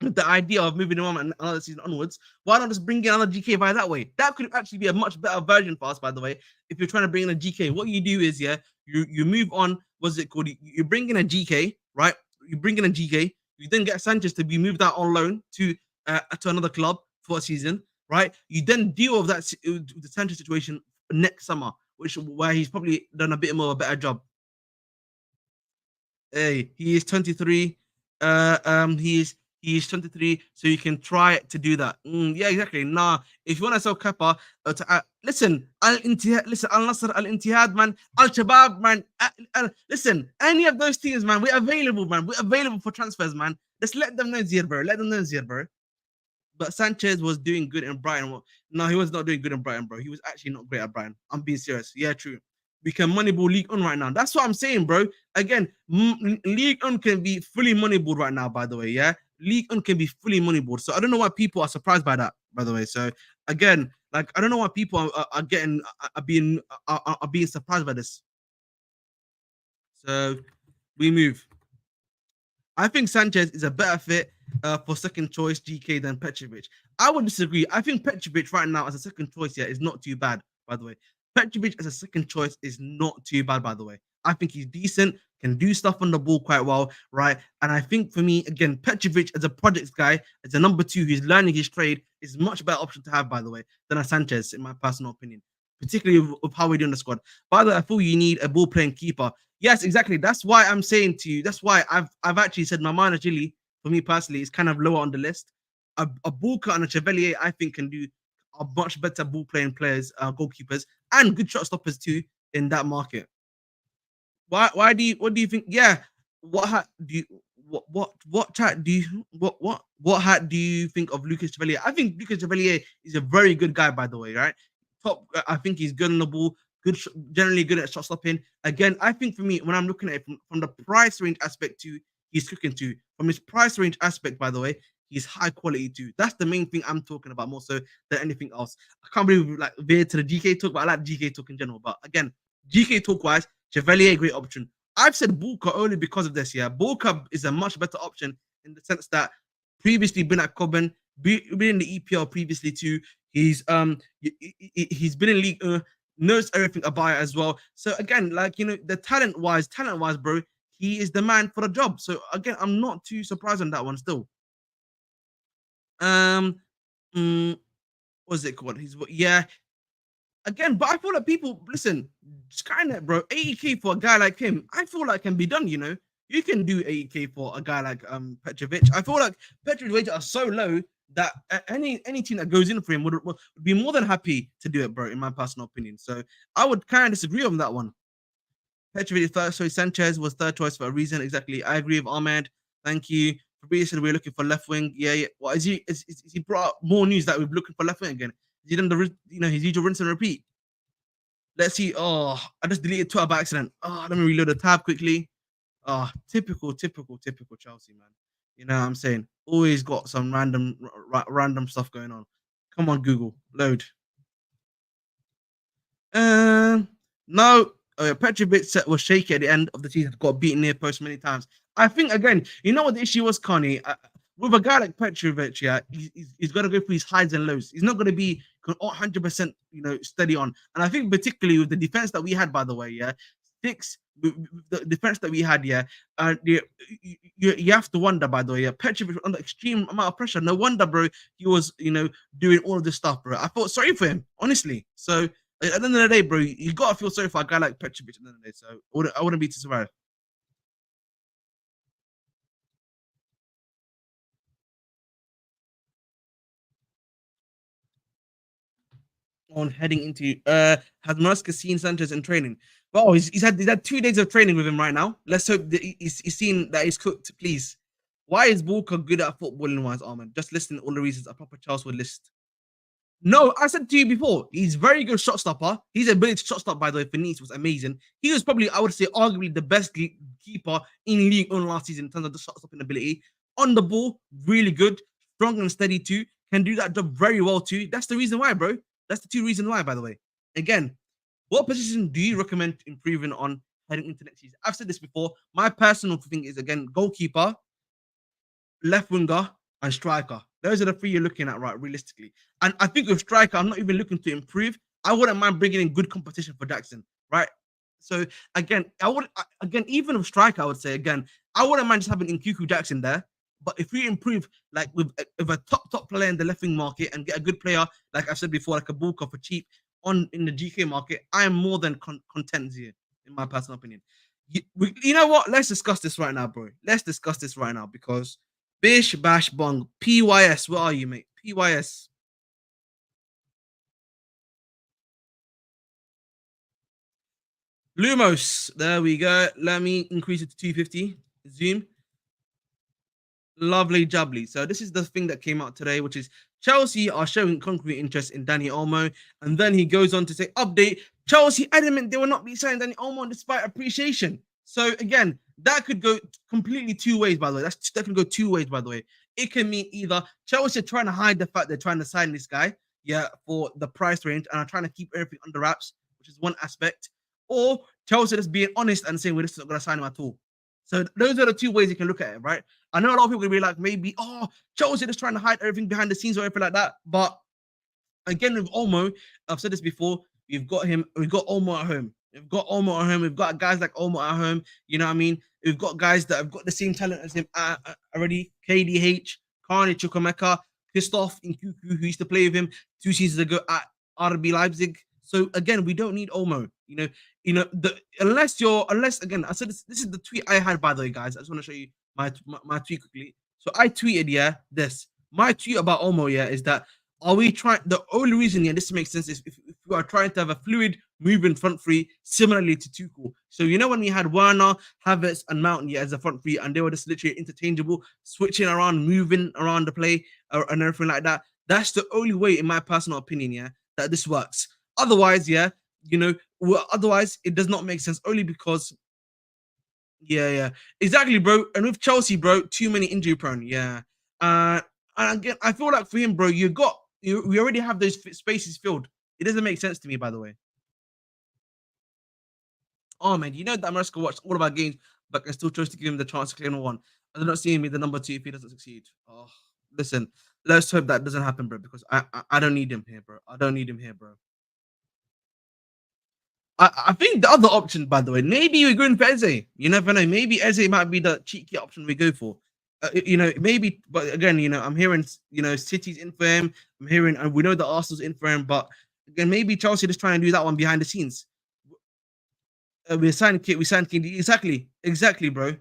[SPEAKER 1] with the idea of moving him on another season onwards, why not just bring in another GK by that way? That could actually be a much better version for us, by the way. If you're trying to bring in a GK, what you do is, you move on. What's it called? You bring in a GK, right? You bring in a GK. You then get Sanchez to be moved out on loan to another club for a season, right? You then deal with the Sanchez situation next summer, where he's probably done a bit more of a better job. Hey, he is 23. He is 23, so you can try to do that. Yeah, exactly. Nah, if you want to sell Kappa, listen, listen, Al Nasser, Al Intihad, man, Al Shabab, man. Listen, any of those teams, man, we're available, man. We're available for transfers, man. Just let them know, Zir, bro. Let them know, Zir, bro. But Sanchez was doing good in Brighton. No, he was not doing good in Brighton, bro. He was actually not great at Brighton. I'm being serious. Yeah, true. We can moneyball League on right now. That's what I'm saying, bro. Again, League on can be fully moneyball right now, by the way. Yeah, League on can be fully moneyball. So I don't know why people are surprised by that, by the way. So again, like I don't know why people are being surprised by this. So we move. I think Sanchez is a better fit for second choice GK than Petrovic. I would disagree. I think Petrovic right now as a second choice is not too bad, by the way. Petrovic as a second choice is not too bad, by the way. I think he's decent, can do stuff on the ball quite well, right? And I think for me, again, Petrovic as a projects guy, as a number two who's learning his trade, is much better option to have, by the way, than a Sanchez, in my personal opinion, particularly with how we're doing the squad. By the way, I feel you need a ball playing keeper. Yes, exactly. That's why I'm saying to you. That's why I've actually said my mind Gilly, for me personally, is kind of lower on the list. A Bulka and a Chevalier, I think, can do are much better ball playing players, goalkeepers, and good shot stoppers too in that market. Why do you what do you think? Yeah, what hat do you what chat do you what hat do you think of Lucas Chevalier? I think Lucas Chevalier is a very good guy, by the way, right? Top, I think he's good on the ball, generally good at shot stopping. Again, I think for me, when I'm looking at it from the price range aspect to he's cooking to, from his price range aspect, by the way, he's high quality too. That's the main thing I'm talking about more so than anything else. I can't believe we like veered to the GK talk, but I like GK talk in general. But again, GK talk wise, Chevalier, great option. I've said Bulka only because of this. Yeah, Bulka is a much better option in the sense that previously been at Cobham, been in the EPL previously too. He's been in league, knows everything about it as well. So again, like the talent wise, bro, he is the man for the job. So again, I'm not too surprised on that one still. Um, what's it called? Yeah, again, but I feel like people listen, Skynet, bro, 80k for a guy like him, I feel like can be done, You can do 80k for a guy like Petrovic. I feel like Petrovic's wages are so low that any team that goes in for him would be more than happy to do it, bro, in my personal opinion. So I would kind of disagree on that one. Petrovic third, sorry, Sanchez was third choice for a reason. Exactly. I agree with Ahmed. Thank you. Fabrice said we're looking for left wing. Yeah, yeah. Well, is he brought up more news that we're looking for left wing again? He done his usual rinse and repeat. Let's see. Oh, I just deleted Twitter by accident. Oh, let me reload the tab quickly. Oh, typical Chelsea, man. You know what I'm saying? Always got some random stuff going on. Come on, Google, load. No, Petrovic was shaky at the end of the season. Got beaten near post many times. I think again, you know what the issue was, Connie. With a guy like Petrovic, yeah, he's got to go through his highs and lows. He's not going to be 100%, steady on. And I think particularly with the defense that we had, by the way, yeah, the defense that we had, yeah, you have to wonder, by the way, yeah, Petrovic under extreme amount of pressure. No wonder, bro, he was, doing all of this stuff, bro. I felt sorry for him, honestly. So at the end of the day, bro, you gotta feel sorry for a guy like Petrovic at the end of the day. So I wouldn't be too surprised. On heading into has Maresca seen Sanchez in training? Well, he's had 2 days of training with him right now. Let's hope that he's seen that he's cooked, please. Why is Walker good at footballing wise, Armin? Just listing all the reasons a proper Charles would list. No, I said to you before, he's very good shot stopper. His ability to shot stop, by the way, for Nice was amazing. He was probably, I would say, arguably the best keeper in League One last season in terms of the shot stopping ability. On the ball, really good, strong and steady too. Can do that job very well too. That's the reason why, bro. That's the two reasons why, by the way. Again, what position do you recommend improving on heading into next season? I've said this before. My personal thing is, again, goalkeeper, left winger, and striker. Those are the three you're looking at, right, realistically. And I think with striker, I'm not even looking to improve. I wouldn't mind bringing in good competition for Jackson, right? So again, even with striker, I would say again, I wouldn't mind just having Nkuku Jackson there. But if we improve, like with a top player in the left wing market and get a good player, like I said before, like a Bulka for cheap in the GK market, I am more than content here, in my personal opinion. You know what? Let's discuss this right now, bro. Let's discuss this right now because Bish Bash Bong PYS. Where are you, mate? PYS. Lumos. There we go. Let me increase it to 250. Zoom. Lovely jubbly. So this is the thing that came out today, which is Chelsea are showing concrete interest in Dani Olmo. And then he goes on to say, update, Chelsea adamant they will not be signing Dani Olmo despite appreciation. So again, that could go completely two ways, by the way. That can go two ways, by the way. It can mean either Chelsea are trying to hide the fact they're trying to sign this guy, yeah, for the price range and are trying to keep everything under wraps, which is one aspect. Or Chelsea just being honest and saying we're just not going to sign him at all. So those are the two ways you can look at it, right? I know a lot of people will be like, maybe, oh, Chelsea just trying to hide everything behind the scenes or anything like that. But again, with Olmo, I've said this before, we've got Olmo at home. We've got Olmo at home. We've got guys like Olmo at home. You know what I mean? We've got guys that have got the same talent as him already. KDH, Carney Chukwemeka, Christoph Nkuku, who used to play with him 2 seasons ago at RB Leipzig. So again, we don't need Olmo. Unless again, I said this is the tweet I had, by the way, guys. I just want to show you my tweet quickly. So I tweeted, yeah, this. My tweet about Olmo, yeah, is that are we trying? The only reason, yeah, this makes sense is if we are trying to have a fluid moving front three, similarly to Tuchel. So when we had Werner, Havertz, and Mountain, yeah, as a front three, and they were just literally interchangeable, switching around, moving around the play, and everything like that. That's the only way, in my personal opinion, yeah, that this works. Otherwise, yeah, otherwise it does not make sense. Only because, yeah, exactly, bro. And with Chelsea, bro, too many injury prone, yeah. And again, I feel like for him, bro, we already have those spaces filled. It doesn't make sense to me, by the way. Oh man, you know that Maresca watched all of our games, but I still chose to give him the chance to claim one. I do not see him be the number 2 if he doesn't succeed. Oh, listen, let's hope that doesn't happen, bro. Because I don't need him here, bro. I don't need him here, bro. I think the other option, by the way, maybe we're going for Eze. You never know. Maybe Eze might be the cheeky option we go for. Maybe, but again, I'm hearing, City's in for him. I'm hearing, and we know that Arsenal's in for him, but again, maybe Chelsea just trying to do that one behind the scenes. We signed Kit, we signed King. Exactly, bro.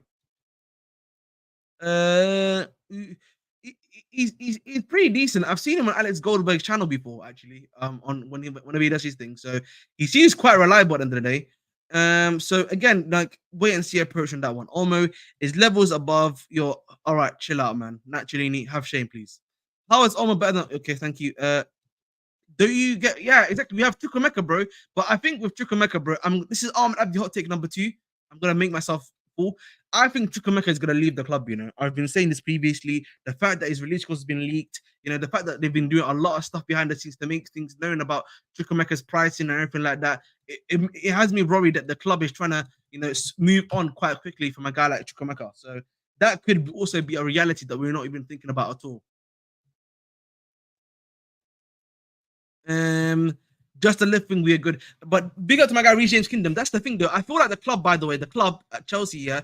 [SPEAKER 1] Uh, he's pretty decent. I've seen him on Alex Goldberg's channel before, actually. On whenever he does his thing, so he seems quite reliable at the end of the day. So again, like wait and see approach on that one. Olmo is levels above your. All right, chill out, man. Naturally, have shame, please. How is Olmo better than? Okay, thank you. Do you get? Yeah, exactly. We have Chukwemeka, bro. But I think with Chukwemeka, bro, this is Ahmed Abdi hot take number 2. I'm gonna make myself full. I think Chukwemeka is gonna leave the club. I've been saying this previously. The fact that his release clause has been leaked. The fact that they've been doing a lot of stuff behind the scenes to make things known about Chukwemeka's pricing and everything like that. It has me worried that the club is trying to move on quite quickly from a guy like Chukwemeka. So that could also be a reality that we're not even thinking about at all. Just a little thing we're good. But big up to my guy Reece James Kingdom. That's the thing though. I feel like the club, by the way, the club at Chelsea, yeah,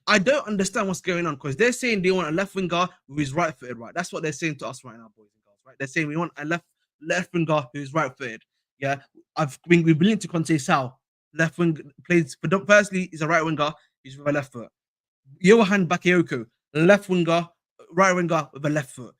[SPEAKER 1] I don't understand what's going on because they're saying they want a left winger who is right footed, right? That's what they're saying to us right now, boys and girls, right? They're saying we want a left winger who's right footed. Yeah. We've been linked to Conte Sal. Left wing plays firstly, he's a right winger, he's with a left foot. Johan Bakayoko, left winger, right winger with a left foot.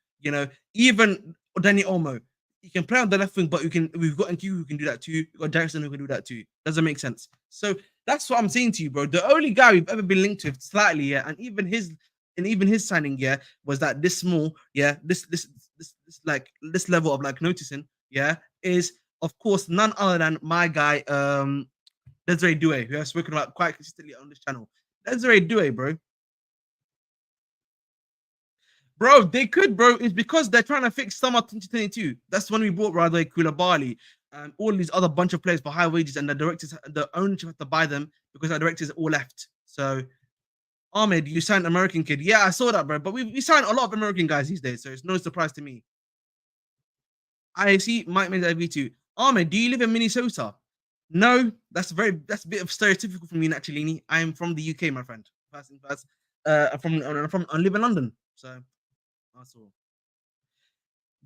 [SPEAKER 1] Even Dani Olmo, you can play on the left wing, but we've got NQ who can do that too. We've got Jackson who can do that too. Doesn't make sense. So that's what I'm saying to you, bro. The only guy we've ever been linked with slightly, yeah, and even his signing, yeah, was that this small, yeah, this level of like noticing, yeah, is of course none other than my guy, Desiree Doué, who I've spoken about quite consistently on this channel. Desiree Doué, bro. Bro, they could, bro. It's because they're trying to fix summer 2022. That's when we bought Radwe Koulibaly and all these other bunch of players for high wages, and the ownership had to buy them because our directors all left. So, Ahmed, you signed American kid. Yeah, I saw that, bro. But we signed a lot of American guys these days, so it's no surprise to me. I see Mike Mendes V2. Ahmed, do you live in Minnesota? No, that's a bit of stereotypical from me, naturally. I'm from the UK, my friend. First and first. I live in London. So that's all.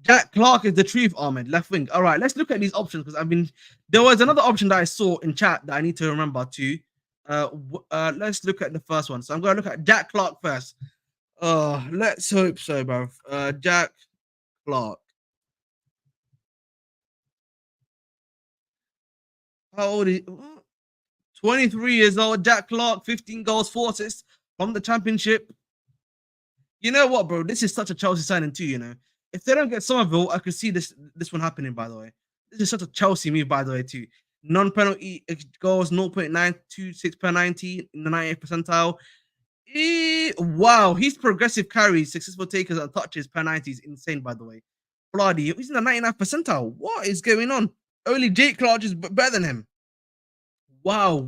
[SPEAKER 1] Jack Clark is the truth, Ahmed. Left wing. All right, let's look at these options because there was another option that I saw in chat that I need to remember too. Let's look at the first one. So I'm gonna look at Jack Clark first. Let's hope so, bro. Jack Clark. How old is 23 years old? Jack Clark, 15 goals, 4 assists from the championship. You know what, bro? This is such a Chelsea signing too. If they don't get Somerville, I could see this one happening, by the way. This is such a Chelsea move, by the way, too. Non-penalty goals, 0.926 per 90 in the 90th percentile. Wow, his progressive carries, successful takers and touches per 90 is insane, by the way. Bloody, he's in the 99th percentile. What is going on? Only Jake Clark is better than him. Wow,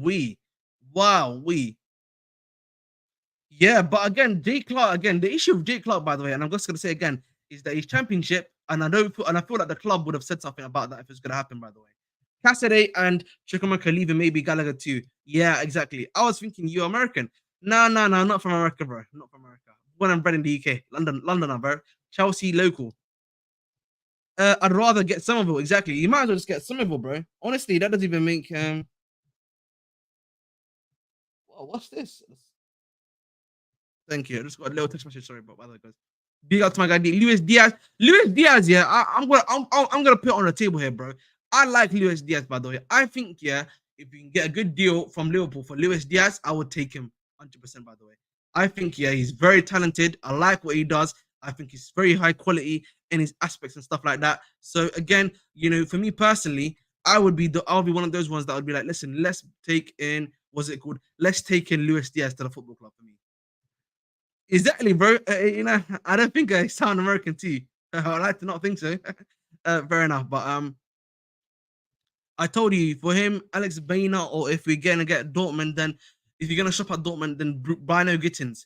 [SPEAKER 1] Yeah, but again, Jake Clark, the issue of Jake Clark, by the way, and I'm just gonna say again, is that his championship, and I feel like the club would have said something about that if it's gonna happen, by the way. Cassidy and Chukwuemeka leaving maybe Gallagher too. Yeah, exactly. I was thinking you're American. No, no, no, not from America, bro. Not from America. Born and bred in the UK, London, Londoner, bro. Chelsea local. I'd rather get Somerville. Exactly. You might as well just get Somerville, bro. Honestly, that doesn't even make. What's this? Thank you. I just got a little text message. Sorry, but by the way, guys. Big up to my guy Luis Diaz. Luis Diaz, yeah. I'm gonna put it on the table here, bro. I like Luis Diaz, by the way. I think, yeah, if you can get a good deal from Liverpool for Luis Diaz, I would take him 100%. By the way, I think, yeah, he's very talented. I like what he does. I think he's very high quality in his aspects and stuff like that. So again, for me personally, I'll be one of those ones that would be like, listen, let's take in what's it called? Let's take in Luis Diaz to the football club for me. Exactly, bro. I don't think I sound American to you. I like to not think so. Fair enough, but I told you for him, Alex Bainer, or if we're gonna get Dortmund, then if you're gonna shop at Dortmund, then Bruno Gittins.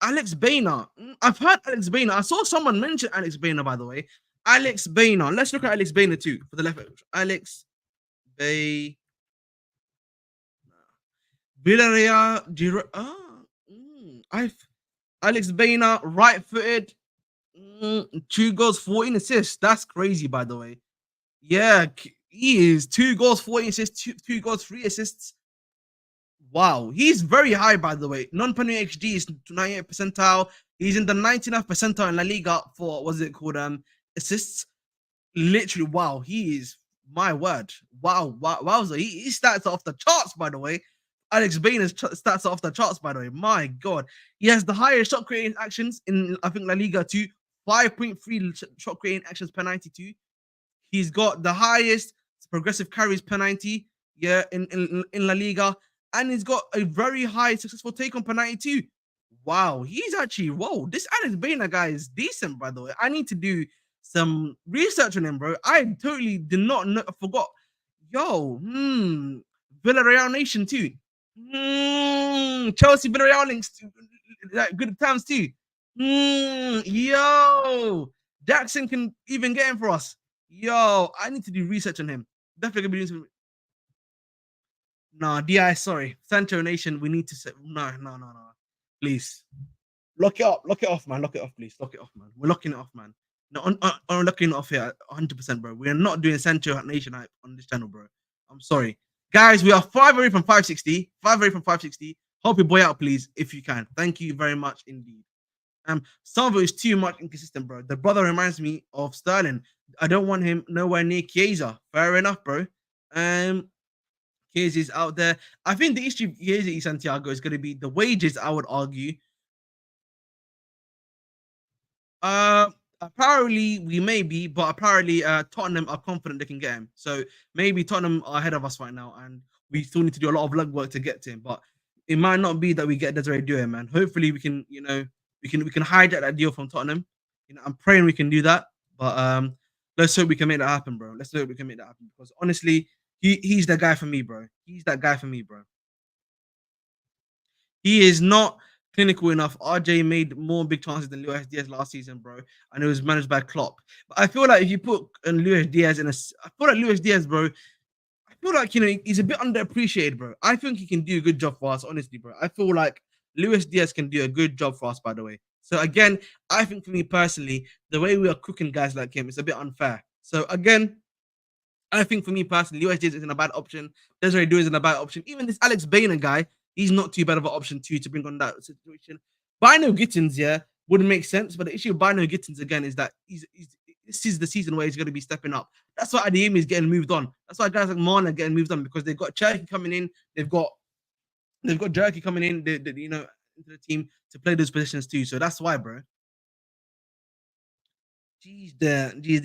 [SPEAKER 1] Alex Bainer. I've heard Alex Bainer. I saw someone mention Alex Bainer, by the way. Alex Bainer. Let's look at Alex Bainer too for the left. Alex Bay. Villarreal. I've Alex Bainer, right-footed. 2 goals, 14 assists. That's crazy, by the way. Yeah, he is 2 goals, 14 assists, two goals, 3 assists. Wow, he's very high, by the way. Non-penalty XG is 98th percentile. He's in the 99th percentile in La Liga for what's it called? Assists. Literally, wow, he is my word. Wow, wowza. He starts off the charts, by the way. Alex Bain starts off the charts, by the way. My God, he has the highest shot creating actions in I think La Liga 2, 5.3 shot creating actions per 92. He's got the highest progressive carries per 90, yeah, in La Liga, and he's got a very high successful take on per 92. Wow, he's actually This Alex Bainer guy is decent, by the way. I need to do some research on him, bro. I totally did not know. I forgot. Yo, Villarreal Nation too. Chelsea Villarreal links, like good times too. Yo, Jackson can even get him for us. Yo, I need to do research on him. Definitely gonna be doing some. Nah, DI, sorry. Sancho Nation, we need to say no, no, no, no. Please. Lock it up. Lock it off, man. Lock it off, please. Lock it off, man. We're locking it off, man. No, I'm locking it off here 100%, bro. We're not doing Sancho Nation hype on this channel, bro. I'm sorry. Guys, we are 5 away from 560. 5 away from 560. Help your boy out, please, if you can. Thank you very much indeed. Some of it is too much inconsistent, bro. The brother reminds me of Sterling. I don't want him nowhere near Chiesa. Fair enough, bro. Chiesa's out there. I think the issue of Chiesa y Santiago is going to be the wages, I would argue. Apparently we may be, but apparently Tottenham are confident they can get him. So maybe Tottenham are ahead of us right now, and we still need to do a lot of legwork to get to him. But it might not be that we get Desiree Doué, man. Hopefully we can, we can hijack that deal from Tottenham. I'm praying we can do that. But let's hope we can make that happen, bro. Let's hope we can make that happen because honestly, he's the guy for me, bro. He's that guy for me, bro. He is not clinical enough. RJ made more big chances than Luis Diaz last season, bro, and it was managed by Klopp. But I feel like if you put Luis Diaz I feel like Luis Diaz, bro. I feel like he's a bit underappreciated, bro. I think he can do a good job for us, honestly, bro. I feel like Luis Diaz can do a good job for us, by the way. So again, I think for me personally, the way we are cooking guys like him, it's a bit unfair. So again, I think for me personally, Luis Diaz isn't a bad option. Desiree Doué isn't a bad option. Even this Alex Bainer guy, he's not too bad of an option too to bring on that situation. Bino Gittins, yeah, wouldn't make sense. But the issue with Bino Gittins again is that this is the season where he's going to be stepping up. That's why Adeyemi is getting moved on. That's why guys like Marner are getting moved on because they've got Cherky coming in. They've got Jerky coming in. Into the team to play those positions too. So that's why, bro. Jeez,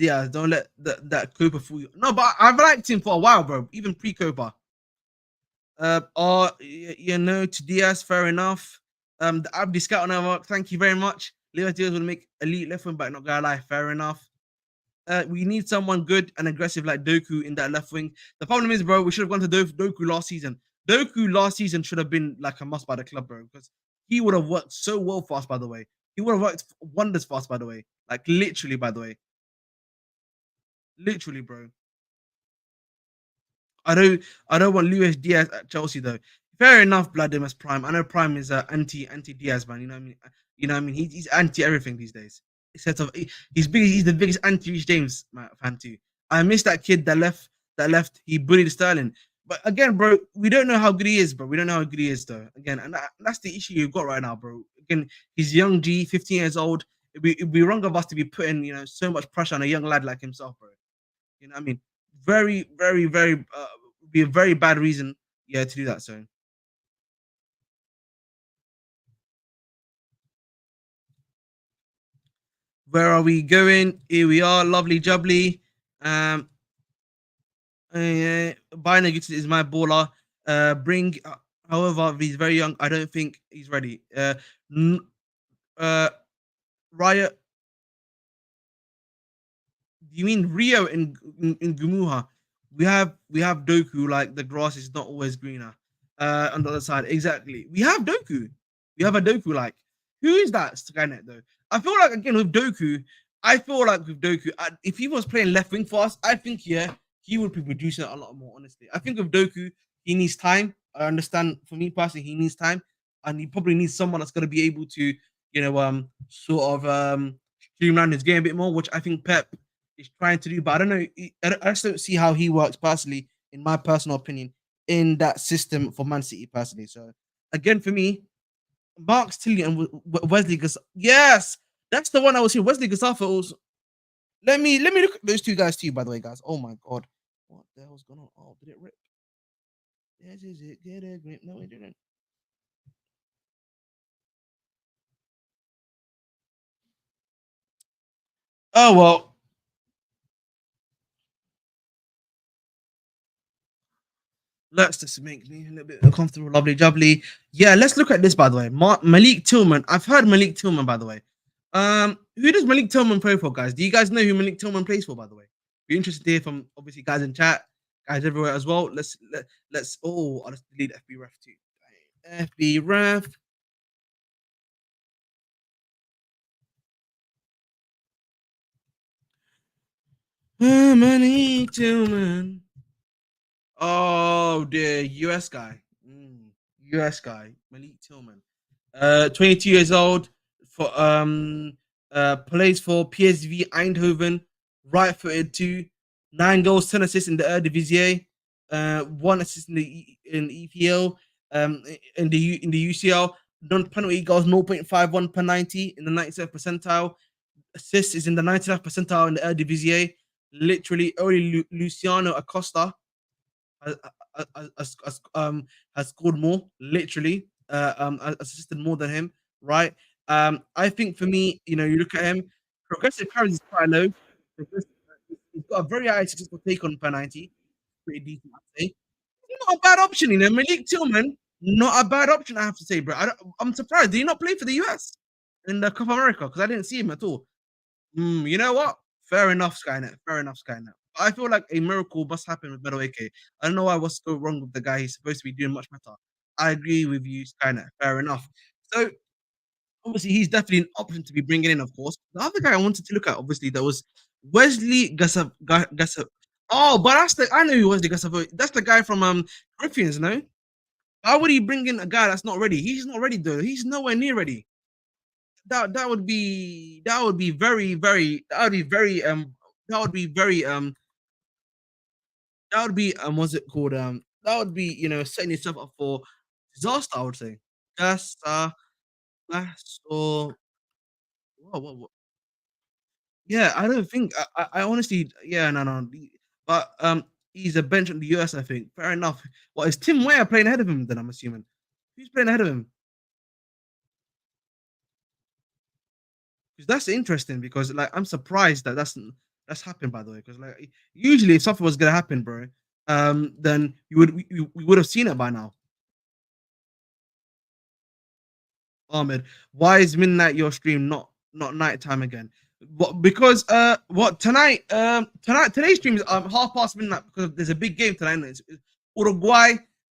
[SPEAKER 1] yeah, don't let that Cooper fool you. No, but I've liked him for a while, bro. Even pre-Cooper. To Diaz, fair enough. The Abdi Scout network, thank you very much. Leo Diaz will make elite left wing back, not gonna lie, fair enough. We need someone good and aggressive like Doku in that left wing. The problem is, bro, we should have gone to Doku last season. Doku last season should have been like a must by the club, bro, because he would have worked so well for us, by the way. He would have worked wonders for us, by the way. Like literally, by the way. Literally, bro. I don't I don't want Luis Diaz at Chelsea though. Fair enough, Bladimus Prime. I know Prime is anti Diaz man. You know what I mean? You know what I mean? He's anti everything these days. Except of he's the biggest anti Reece James fan too. I miss that kid that left. He bullied Sterling. But again, bro, we don't know how good he is, bro. We don't know how good he is though. Again, and that's the issue you've got right now, bro. Again, he's young G, 15 years old. It'd be wrong of us to be putting so much pressure on a young lad like himself, bro. You know what I mean? Very, very, very be a very bad reason, yeah, to do that. So where are we going? Here we are, lovely jubbly. Um Bynagits is my baller. Bring however, he's very young. I don't think he's ready. N- uh Riot, you mean Rio in Gumuha? We have Doku. Like the grass is not always greener. On the other side, exactly. We have Doku. We have a Doku. Like who is that Skynet though? I feel like again with Doku. I feel like with Doku, if he was playing left wing for us, I think yeah he would be producing a lot more. Honestly, I think with Doku he needs time. I understand. For me personally, he needs time, and he probably needs someone that's going to be able to sort of streamline his game a bit more, which I think Pep is trying to do. But I don't know. I just don't see how he works personally, in my personal opinion, in that system for Man City personally. So again, for me, Marks Tilly and Wesley Gus. Yes, that's the one I was here. Wesley Gasafa also. Let me look at those two guys to you, by the way, guys. Oh my god, what the hell's going on? Oh, did it rip? Yes, is it? Get a grip. No, it didn't. Oh well, let's just make me a little bit uncomfortable, lovely jubbly. Yeah, let's look at this by the way. Malik Tillman. I've heard Malik Tillman by the way. Who does Malik Tillman play for, guys? Do you guys know who Malik Tillman plays for, by the way? Be interested to hear from obviously guys in chat, guys everywhere as well. Let's. Oh, I'll just delete FB ref too. FB ref. Malik Tillman. Oh, the US guy. US guy, Malik Tillman. 22 years old. For plays for PSV Eindhoven. Right-footed too. 9 goals, 10 assists in the Eredivisie. One assist in EPL. In the UCL. Non-penalty goals 0.51 per 90 in the 97th percentile. Assists is in the 99th percentile in the Eredivisie. Literally, only Luciano Acosta has, has scored more, literally, assisted more than him, right? I think for me, you look at him, progressive carries is quite low. Because he's got a very high successful take on per 90, pretty decent, I'd say. Not a bad option, Malik Tillman, not a bad option, I have to say, bro. I'm surprised. Did he not play for the US in the Copa America? Because I didn't see him at all. You know what? Fair enough, Skynet. Fair enough, Skynet. I feel like a miracle must happen with Madueke. I don't know why what's so wrong with the guy. He's supposed to be doing much better. I agree with you, Skynet. Fair enough. So obviously he's definitely an option to be bringing in, of course. The other guy I wanted to look at, obviously, there was Wesley Gassa. Oh, but I know who Wesley Gassa. That's the guy from Corinthians, no? Why would he bring in a guy that's not ready? He's not ready though. He's nowhere near ready. That would be very very that would be very that would be very that would be what's it called that would be setting yourself up for disaster, I would say. That's that's or what yeah, I don't think I honestly yeah, no, but he's a bench in the US, I think. Fair enough. What is Tim Weah playing ahead of him then, I'm assuming? Who's playing ahead of him? Because that's interesting because like I'm surprised that that's happened, by the way, because like usually if something was gonna happen, bro, then we would have seen it by now. Ahmed, why is midnight your stream, not nighttime again? What, because what today's stream is midnight because there's a big game tonight. It's Uruguay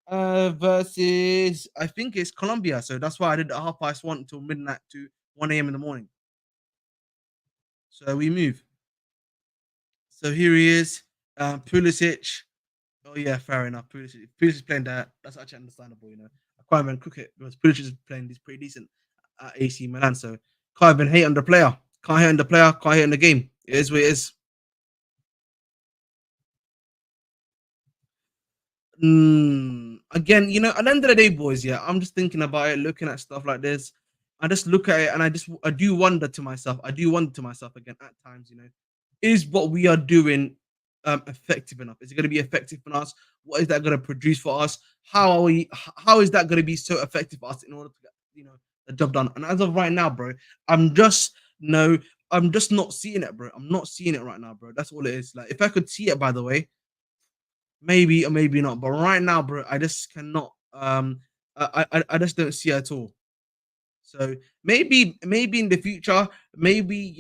[SPEAKER 1] versus I think it's Colombia, so that's why I did the 1:30 until midnight to 1 a.m. in the morning. So we move. So here he is, Pulisic. Oh yeah, fair enough. Pulisic playing that. That's actually understandable. I can't even cook it because Pulisic is playing this pretty decent at AC Milan. So can't even hate on the player. Can't hate on the player. Can't hate on the game. It is what it is. Again, at the end of the day, boys, yeah, I'm just thinking about it, looking at stuff like this. I just look at it and I do wonder to myself. I do wonder to myself again at times, is what we are doing effective enough? Is it going to be effective for us? What is that going to produce for us? How is that going to be so effective for us in order to get the job done? And as of right now, bro, I'm just no, I'm just not seeing it, bro. I'm not seeing it right now, bro. That's all it is. Like if I could see it, by the way, maybe or maybe not. But right now, bro, I just cannot. I just don't see it at all. So maybe in the future, maybe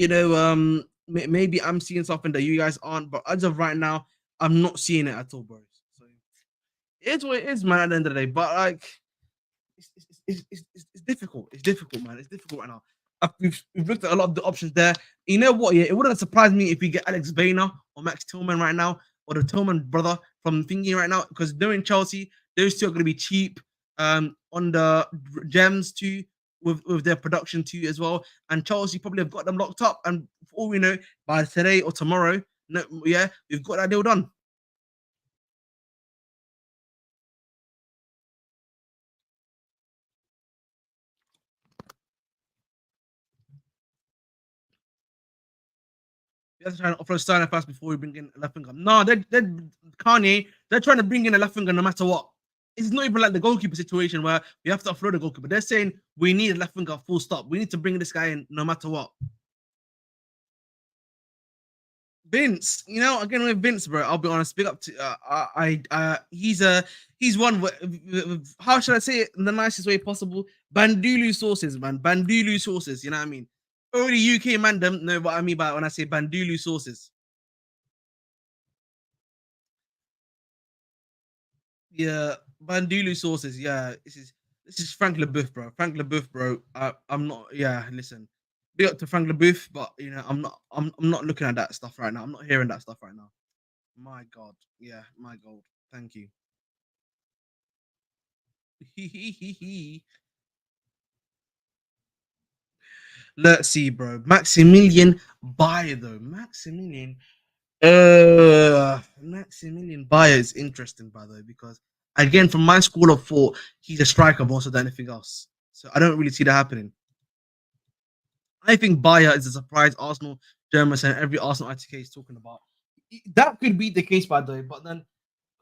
[SPEAKER 1] maybe I'm seeing something that you guys aren't. But as of right now, I'm not seeing it at all, bro. So it's what it is, man. At the end of the day, but like it's difficult. It's difficult, man. It's difficult right now. We've looked at a lot of the options there. You know what? Yeah, it wouldn't surprise me if we get Alex Bainer or Max Tillman right now, or the Tillman brother from thinking right now, because knowing Chelsea, they're still going to be cheap on the gems too, with their production too as well. And Chelsea probably have got them locked up. And for all we know, by today or tomorrow, no, yeah, we've got that deal done. They're trying to offer a sign fast before we bring in a left winger. No, they're Kanye. They're trying to bring in a left winger no matter what. It's not even like the goalkeeper situation where we have to offload the goalkeeper. They're saying we need a left winger, full stop. We need to bring this guy in no matter what. Vince, again with Vince, bro. I'll be honest. Big up to he's one. How should I say it in the nicest way possible? Bandulu sources, man. Bandulu sources. You know what I mean? Only UK man them know what I mean by when I say Bandulu sources. Yeah, Bandulu sources. Yeah, this is Frank LeBeuf, bro. Frank LeBeuf, bro. I'm not. Yeah, listen. Big up to Frank LeBeuf, but I'm not. I'm not looking at that stuff right now. I'm not hearing that stuff right now. My God. Yeah, my God. Thank you. Let's see, bro. Maximilian Bayer, though. Maximilian Bayer is interesting, by the way, because again, from my school of thought, he's a striker more so than anything else. So I don't really see that happening. I think Bayer is a surprise Arsenal German and every Arsenal ITK is talking about. That could be the case, by the way, but then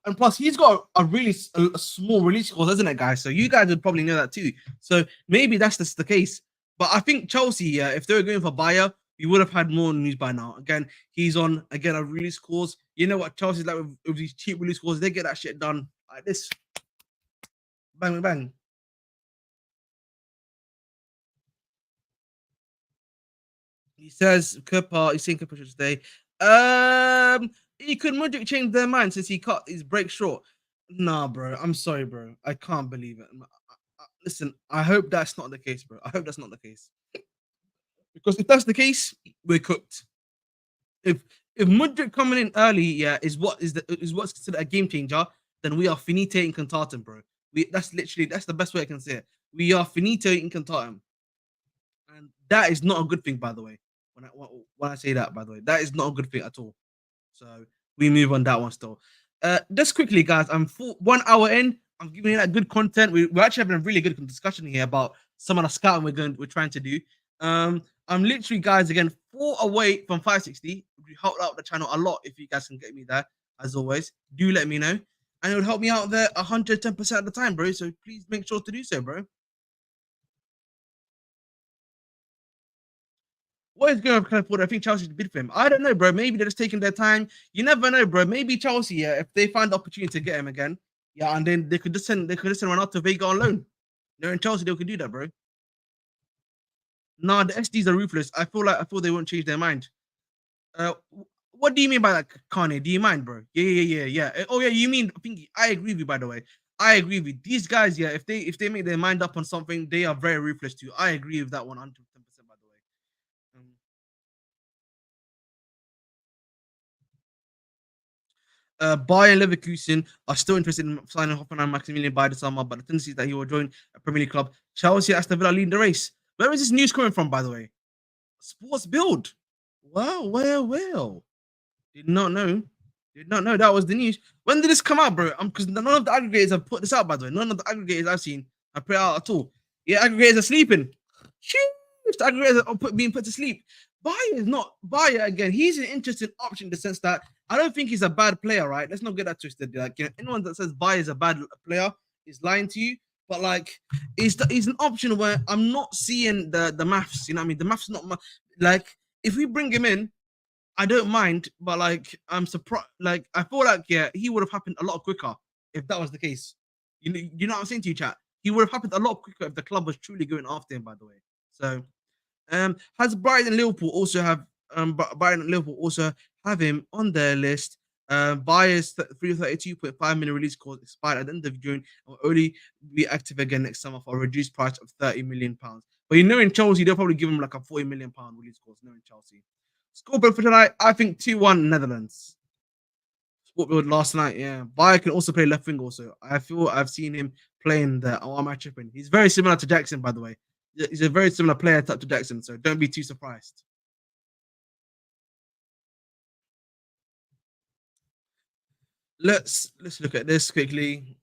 [SPEAKER 1] and plus he's got a really a small release clause, isn't it, guys? So you guys would probably know that too. So maybe that's just the case. But I think Chelsea, yeah, if they were going for Bayer, we would have had more news by now. Again, he's on a release clause. You know what Chelsea's like with these cheap release clauses, they get that shit done like this. Bang bang bang. He says Cooper, he's saying Cooper should stay. He could Modric change their mind since he cut his break short. Nah, bro. I'm sorry, bro. I can't believe it. Listen, I hope that's not the case, bro. I hope that's not the case. Because if that's the case, we're cooked. If if Mudrik coming in early, yeah, is what's considered a game changer, then we are finite in Cantatum, bro. That's the best way I can say it. We are finito in Cantatum. And that is not a good thing, by the way. When I say that, by the way, that is not a good thing at all. So we move on that one still. Just quickly, guys, I'm 1 hour in. I'm giving you that good content. We're actually having a really good discussion here about some of the scouting we're trying to do. I'm literally, guys, again 4 away from 560. We helped out the channel a lot. If you guys can get me there, as always, do let me know, and it would help me out there 110% of the time, bro. So please make sure to do so, bro. What is going on kind of forward? I think Chelsea bid for him. I don't know, bro. Maybe they're just taking their time. You never know, bro. Maybe Chelsea, yeah, if they find the opportunity to get him again, yeah, and then they could just send one out to Vega on loan. They're in Chelsea, they could do that, bro. Nah, the SDs are ruthless. I feel they won't change their mind. What do you mean by that, Kanye? Do you mind, bro? Yeah. Oh yeah, you mean? I think I agree with you. By the way, I agree with you. These guys. Yeah, if they make their mind up on something, they are very ruthless too. I agree with that 110%. By the way. Um, Bayern Leverkusen are still interested in signing Hoffenheim Maximilian by the summer, but the tendency is that he will join a Premier League club. Chelsea, Aston Villa leading the race. Where is this news coming from, by the way? Sports Build. Well. Did not know. Did not know that was the news. When did this come out, bro? Because none of the aggregators have put this out, by the way. None of the aggregators I've seen have put it out at all. Yeah, aggregators are sleeping. Sheesh, the aggregators are being put to sleep. Bayer is not Bayer again. He's an interesting option in the sense that I don't think he's a bad player, right? Let's not get that twisted. Like, anyone that says Bayer is a bad player is lying to you. But like, he's an option where I'm not seeing the maths. You know what I mean? The maths not like if we bring him in, I don't mind, but like I'm surprised. Like I feel like he would have happened a lot quicker if that was the case. You know what I'm saying to you, chat. He would have happened a lot quicker if the club was truly going after him. By the way, so has Brighton and Liverpool also have Brighton and Liverpool also have him on their list? Buyers 332.5 million release clause expired at the end of June and will only be active again next summer for a reduced price of £30 million. But in Chelsea, they'll probably give him like a £40 million release clause. In Chelsea. Scoreboard for tonight, I think 2-1 Netherlands. Scoreboard last night, yeah. Bayer can also play left wing also. I feel I've seen him playing there. Oh, am I tripping? He's very similar to Jackson, by the way. He's a very similar player type to Jackson, so don't be too surprised. Let's look at this quickly.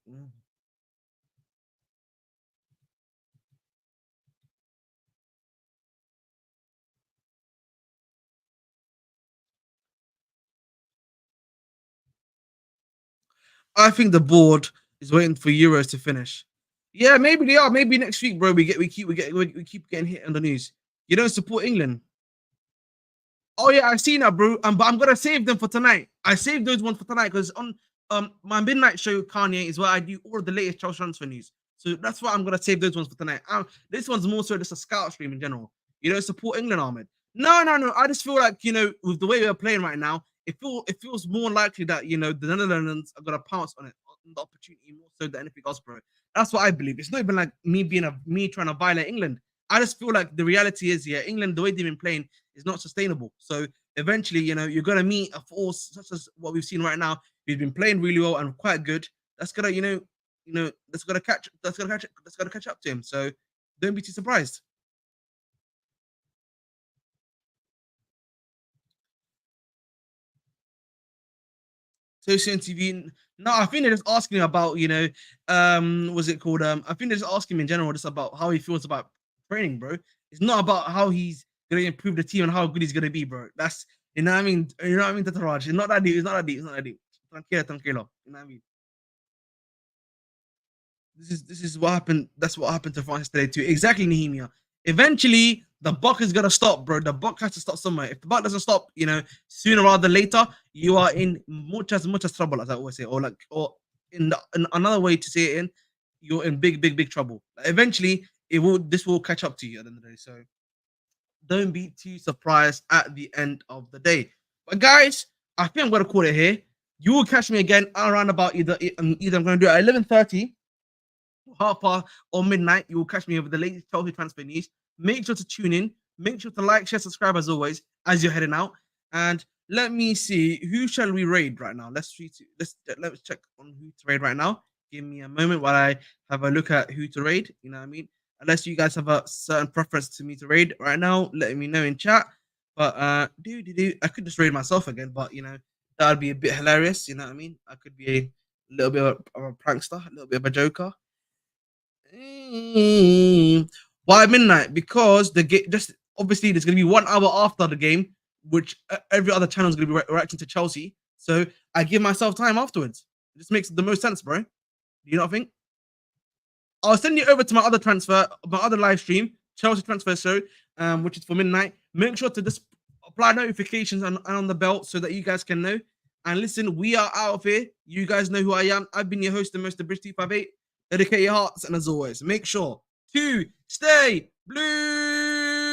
[SPEAKER 1] I think the board is waiting for Euros to finish. Yeah, maybe they are. Maybe next week, bro. We keep getting hit on the news. You don't support England. Oh yeah, I've seen that, bro. But I'm gonna save them for tonight. I saved those ones for tonight because on my midnight show, Kanye, is where I do all of the latest Chelsea transfer news. So that's why I'm gonna save those ones for tonight. This one's more so just a scout stream in general. You know, support England, Ahmed. No. I just feel like with the way we're playing right now, it feels more likely that the Netherlands are gonna pounce on it on the opportunity more so than anything else, bro. That's what I believe. It's not even like me trying to violate England. I just feel like the reality is, England, the way they've been playing is not sustainable. So eventually, you're gonna meet a force such as what we've seen right now. He's been playing really well and quite good. That's gonna, that's gonna catch up to him. So don't be too surprised. Social TV. No, I think they're just asking about, what's it called? I think they're just asking him in general just about how he feels about training, bro. It's not about how he's gonna improve the team and how good he's gonna be, bro. That's you know what I mean. You know what I mean, Tataraj. It's not that deep. It's not that deep. It's not that deep. Tranquilo. You know what I mean. This is what happened. That's what happened to France today too. Exactly, Nehemia. Eventually, the buck is gonna stop, bro. The buck has to stop somewhere. If the buck doesn't stop, sooner rather than later, you are in much as trouble, as I always say, or in another way to say it you're in big trouble. Eventually, this will catch up to you at the end of the day. So don't be too surprised at the end of the day. But guys, I think I'm gonna call it here. You will catch me again around about either I'm gonna do it at 11:30 half past or midnight. You will catch me with the latest Chelsea transfer news. Make sure to tune in. Make sure to like, share, subscribe as always as you're heading out. And let me see, who shall we raid right now? Let's check on who to raid right now. Give me a moment while I have a look at who to raid. You know what I mean? Unless you guys have a certain preference to me to raid right now, let me know in chat. But I could just raid myself again, but that would be a bit hilarious. You know what I mean? I could be a little bit of a prankster, a little bit of a joker. Why midnight? Because the game just obviously there's going to be 1 hour after the game, which every other channel is going to be reacting to Chelsea. So I give myself time afterwards. It just makes the most sense, bro. Do you not think? I'll send you over to my other live stream, Chelsea transfer show, which is for midnight. Make sure to just apply notifications and on the bell so that you guys can know. And listen, we are out of here. You guys know who I am. I've been your host, the Mr. Bridge 258. Dedicate your hearts, and as always, make sure to stay blue.